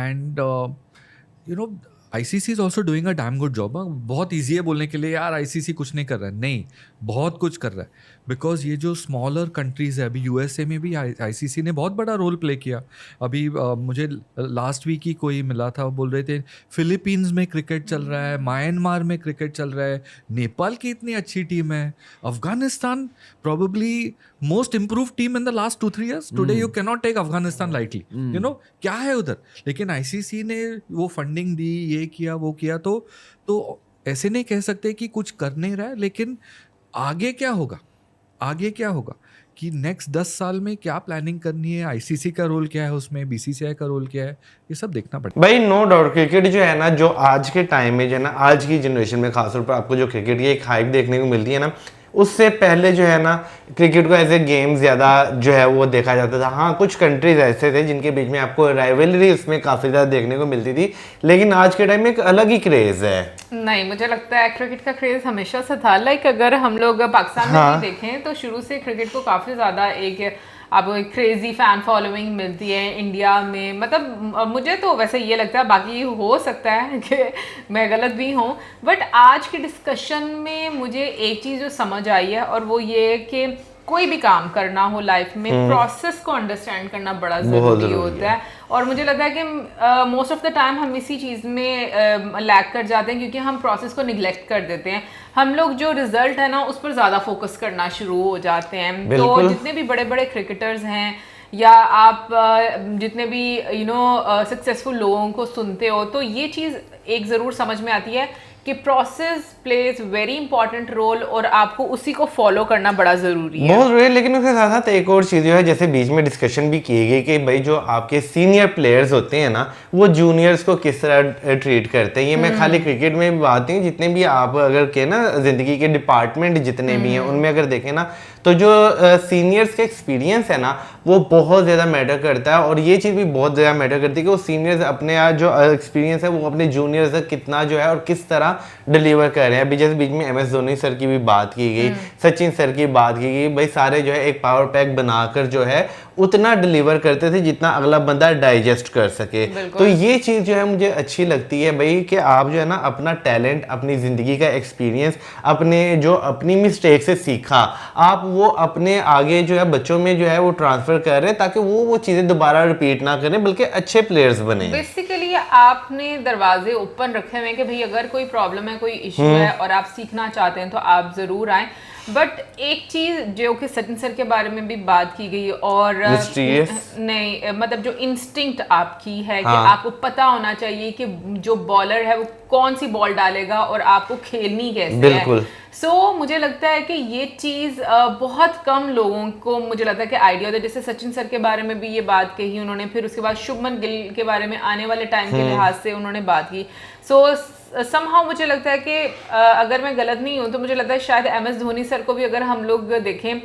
and ICC is also doing a damn good job. बहुत easy है बोलने के लिए यार ICC कुछ नहीं कर रहा है, नहीं, बहुत कुछ कर रहा है. बिकॉज ये जो स्मॉलर कंट्रीज़ है, अभी USA में भी ICC ने बहुत बड़ा रोल प्ले किया. अभी मुझे लास्ट वीक ही कोई मिला था, वो बोल रहे थे फिलीपींस में क्रिकेट चल रहा है, म्यांमार में क्रिकेट चल रहा है, नेपाल की इतनी अच्छी टीम है, Afghanistan probably most improved team in the last 2-3 years. Today you cannot take Afghanistan lightly. You know क्या है उधर, लेकिन आईसीसी ने वो फंडिंग दी, ये किया वो किया, तो ऐसे नहीं कह सकते कि कुछ कर नहीं रहा है, लेकिन आगे क्या होगा, आगे क्या होगा कि नेक्स्ट 10 साल में क्या प्लानिंग करनी है, आईसीसी का रोल क्या है उसमें, बीसीसीआई का रोल क्या है, ये सब देखना पड़ेगा। भाई नो डाउट क्रिकेट जो है ना, जो आज के टाइम में जो है ना, आज की जनरेशन में खासतौर पर आपको जो क्रिकेट की एक हाइप देखने को मिलती है ना, उससे पहले जो है ना क्रिकेट को एज ए गेम ज़्यादा जो है वो देखा जाता था। हाँ, कुछ कंट्रीज ऐसे थे जिनके बीच में आपको राइवलरी उसमें काफ़ी ज़्यादा देखने को मिलती थी, लेकिन आज के टाइम में एक अलग ही क्रेज़ है। नहीं, मुझे लगता है क्रिकेट का क्रेज हमेशा से था। लाइक अगर हम लोग पाकिस्तान में भी देखें तो शुरू से क्रिकेट को काफ़ी ज़्यादा एक आपको एक क्रेजी फैन फॉलोइंग मिलती है इंडिया में। मतलब मुझे तो वैसे ये लगता है, बाकी हो सकता है कि मैं गलत भी हूँ, बट आज के डिस्कशन में मुझे एक चीज़ जो समझ आई है और वो ये कि कोई भी काम करना हो लाइफ में, प्रोसेस को अंडरस्टैंड करना बड़ा ज़रूरी होता है। और मुझे लगता है कि मोस्ट ऑफ द टाइम हम इसी चीज़ में लैक कर जाते हैं, क्योंकि हम प्रोसेस को निगलेक्ट कर देते हैं। हम लोग जो रिजल्ट है ना उस पर ज़्यादा फोकस करना शुरू हो जाते हैं। तो जितने भी बड़े बड़े क्रिकेटर्स हैं या आप जितने भी सक्सेसफुल लोगों को सुनते हो, तो ये चीज़ एक ज़रूर समझ में आती है कि process plays very important role और आपको उसी को फॉलो करना बड़ा ज़रूरी है। बहुत जरूरी, लेकिन उसके साथ साथ एक और चीज़ जो है, जैसे बीच में डिस्कशन भी की गई कि भाई जो आपके सीनियर प्लेयर्स होते हैं ना, वो जूनियर्स को किस तरह ट्रीट करते हैं। ये मैं खाली क्रिकेट में भी बात नहीं, जितने भी आप अगर के ना ज़िंदगी के डिपार्टमेंट जितने भी हैं उनमें अगर देखें ना, तो जो सीनियर्स का एक्सपीरियंस है ना वो बहुत ज़्यादा मैटर करता है। और ये चीज़ भी बहुत ज़्यादा मैटर करती है कि वो सीनियर्स अपने जो एक्सपीरियंस है वो अपने जूनियर्स तक कितना जो है और किस तरह डिलीवर कर रहे हैं। अभी जैसे बीच में MS धोनी सर की भी बात की गई, सचिन सर की बात की गई, भाई सारे जो है एक पावर पैक बनाकर जो है उतना डिलीवर करते थे जितना अगला बंदा डाइजेस्ट कर सके। तो ये चीज़ जो है मुझे अच्छी लगती है भाई, कि आप जो है ना अपना टैलेंट, अपनी ज़िंदगी का एक्सपीरियंस, अपने जो अपनी मिस्टेक से सीखा, आप वो अपने आगे जो है बच्चों में जो है वो ट्रांसफ़र कर रहे हैं, ताकि वो चीज़ें दोबारा रिपीट ना करें, बल्कि अच्छे प्लेयर्स बने। बेसिकली आपने दरवाजे ओपन रखे हुए हैं कि भाई अगर कोई प्रॉब्लम है, कोई इशू है और आप सीखना चाहते हैं तो आप ज़रूर आएँ। बट एक चीज़ जो कि सचिन सर के बारे में भी बात की गई, और नहीं मतलब जो इंस्टिंक्ट आपकी है कि आपको पता होना चाहिए कि जो बॉलर है वो कौन सी बॉल डालेगा और आपको खेलनी कैसे है। सो मुझे लगता है कि ये चीज़ बहुत कम लोगों को मुझे लगता है कि आइडिया होता है। जैसे सचिन सर के बारे में भी ये बात कही उन्होंने, फिर उसके बाद शुभमन गिल के बारे में आने वाले टाइम के लिहाज से उन्होंने बात की। सो समहाउ मुझे लगता है कि अगर मैं गलत नहीं हूँ तो मुझे लगता है शायद MS धोनी सर को भी अगर हम लोग देखें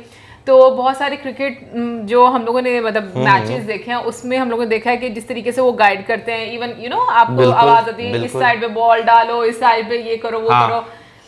तो बहुत सारे क्रिकेट जो हम लोगों ने मतलब मैचेस देखे हैं उसमें हम लोगों ने देखा है कि जिस तरीके से वो गाइड करते हैं, इवन आपको आवाज़ आती है इस साइड पे बॉल डालो, इस साइड पे ये करो वो करो,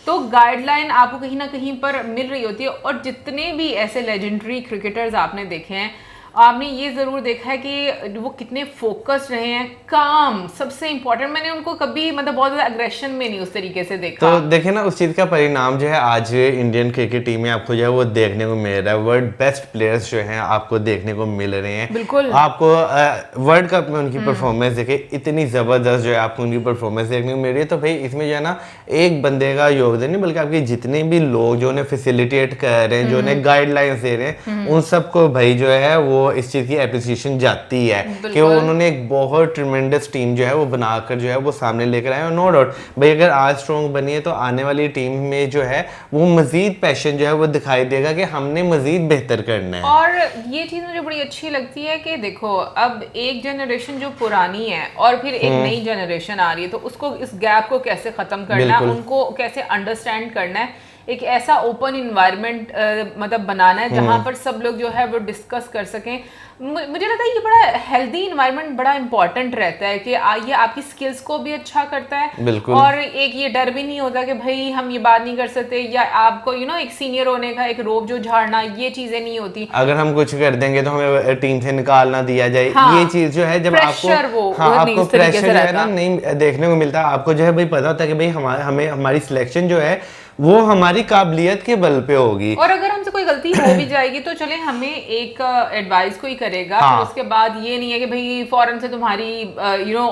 तो गाइडलाइन आपको कहीं ना कहीं पर मिल रही होती है। और जितने भी ऐसे लेजेंडरी क्रिकेटर्स आपने देखे हैं, आपने ये ज़रूर देखा है कि वो कितने फोकस्ड रहे हैं, काम सबसे इम्पोर्टेंट। मैंने उनको कभी मतलब बहुत ज़्यादा एग्रेशन में नहीं उस तरीके से देखा। तो देखे ना उस चीज़ का परिणाम जो है आज इंडियन क्रिकेट टीम में आपको जो है वो देखने को मिल रहा है। वर्ल्ड बेस्ट प्लेयर्स जो हैं आपको देखने को मिल रहे हैं। बिल्कुल आपको वर्ल्ड कप में उनकी परफॉर्मेंस देखे, इतनी ज़बरदस्त जो है आपको उनकी परफॉर्मेंस देखने को मिल रही है। तो भाई इसमें जो है ना एक बंदे का योगदान नहीं, बल्कि आपके जितने भी लोग जो उन्हें फैसिलिटेट कर रहे हैं, जो उन्हें गाइडलाइंस दे रहे हैं, उन सबको भाई जो है वो इस चीज़ की एप्रिसिएशन जाती है कि वो उन्होंने एक बहुत ट्रिमेंडस टीम जो है वो बनाकर जो है वो सामने लेकर आए। और नो डाउट भाई अगर आज स्ट्रॉन्ग बनी है तो आने वाली टीम में जो है वो मजीद पैशन जो है वो दिखाई देगा कि हमने मजीद बेहतर करना है। और ये चीज़ मुझे बड़ी अच्छी लगती है कि देखो अब एक जनरेशन जो पुरानी है और फिर एक नई जनरेशन आ रही है, तो उसको इस गैप को कैसे ख़त्म करना है, उनको कैसे अंडरस्टैंड करना है, एक ऐसा ओपन इन्वायरमेंट मतलब बनाना है जहाँ पर सब लोग जो है वो डिस्कस कर सकें। मुझे लगता है ये बड़ा हेल्दी इन्वायरमेंट बड़ा इंपॉर्टेंट रहता है कि ये आपकी स्किल्स को भी अच्छा करता है, और एक ये डर भी नहीं होता कि भाई हम ये बात नहीं कर सकते, या आपको एक सीनियर होने का एक रोब जो झाड़ना, ये चीजें नहीं होती। अगर हम कुछ कर देंगे तो हमें टीम से निकाल ना दिया जाए, ये चीज जो है जब आपको प्रेशर जो है ना नहीं देखने को मिलता, आपको जो है भाई पता होता है कि भाई हमें हमारी सिलेक्शन जो है वो हमारी काबिलियत के बल पे होगी। और अगर हमसे कोई गलती हो भी जाएगी तो चले हमें एक एडवाइस कोई करेगा, हाँ। फिर उसके बाद ये नहीं है कि भाई फौरन से तुम्हारी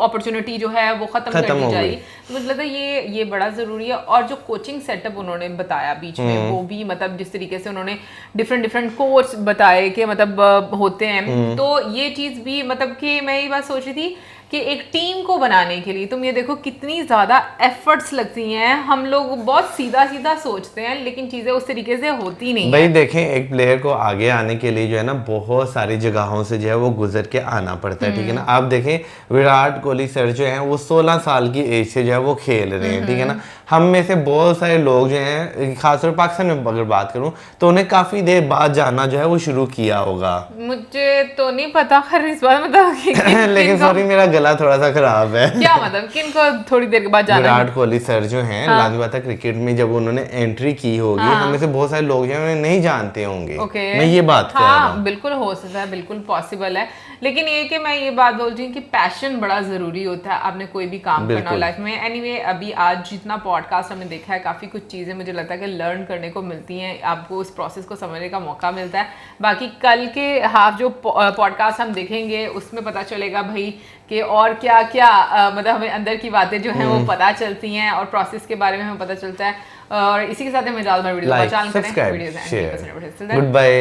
अपॉर्चुनिटी जो है वो खत्म कर दी हो जाएगी। गई। तो मुझे लगता है ये बड़ा जरूरी है। और जो कोचिंग सेटअप उन्होंने बताया बीच में, वो भी मतलब जिस तरीके से उन्होंने डिफरेंट कोर्स बताए कि मतलब होते हैं, तो ये चीज भी मतलब कि मैं ये बात सोच रही थी कि एक टीम को बनाने के लिए तुम ये देखो कितनी ज़्यादा एफर्ट्स लगती हैं। हम लोग बहुत सीधा सीधा सोचते हैं लेकिन चीज़ें उस तरीके से होती नहीं भाई है। देखें, एक प्लेयर को आगे आने के लिए जो है ना बहुत सारी जगहों से जो है वो गुजर के आना पड़ता है, ठीक है ना। आप देखें विराट कोहली सर जो हैं वो 16 साल की एज से जो है वो खेल रहे हैं, ठीक है ना। हम में से बहुत सारे लोग जो हैं, खासतौर पर पाकिस्तान में अगर बात करूं तो उन्हें काफ़ी देर बाद जाना जो है वो शुरू किया होगा। मुझे तो नहीं पता खैर इस बार मतलब लेकिन सॉरी मेरा गला थोड़ा सा खराब है। क्या मतलब किनको थोड़ी देर के बाद जाना है? विराट कोहली सर जो हैं, लाजमी बात है क्रिकेट में जब उन्होंने एंट्री की होगी, हमें से बहुत सारे लोग जो हैं उन्हें नहीं जानते होंगे। मैं ये बात कर रहा हूँ। बिल्कुल हो सकता है, बिल्कुल पॉसिबल है। लेकिन ये कि मैं ये बात बोल रही हूँ कि पैशन बड़ा जरूरी होता है आपने कोई भी काम करना हो लाइफ में। एनीवे अभी आज जितना पॉडकास्ट हमने देखा है, काफ़ी कुछ चीज़ें मुझे लगता है कि लर्न करने को मिलती हैं, आपको उस प्रोसेस को समझने का मौका मिलता है। बाकी कल के हाफ जो पॉडकास्ट हम देखेंगे उसमें पता चलेगा भाई कि और क्या क्या मतलब हमें अंदर की बातें जो हैं वो पता चलती हैं और प्रोसेस के बारे में हमें पता चलता है। और इसी के साथ हमें video like, subscribe, share, good bye.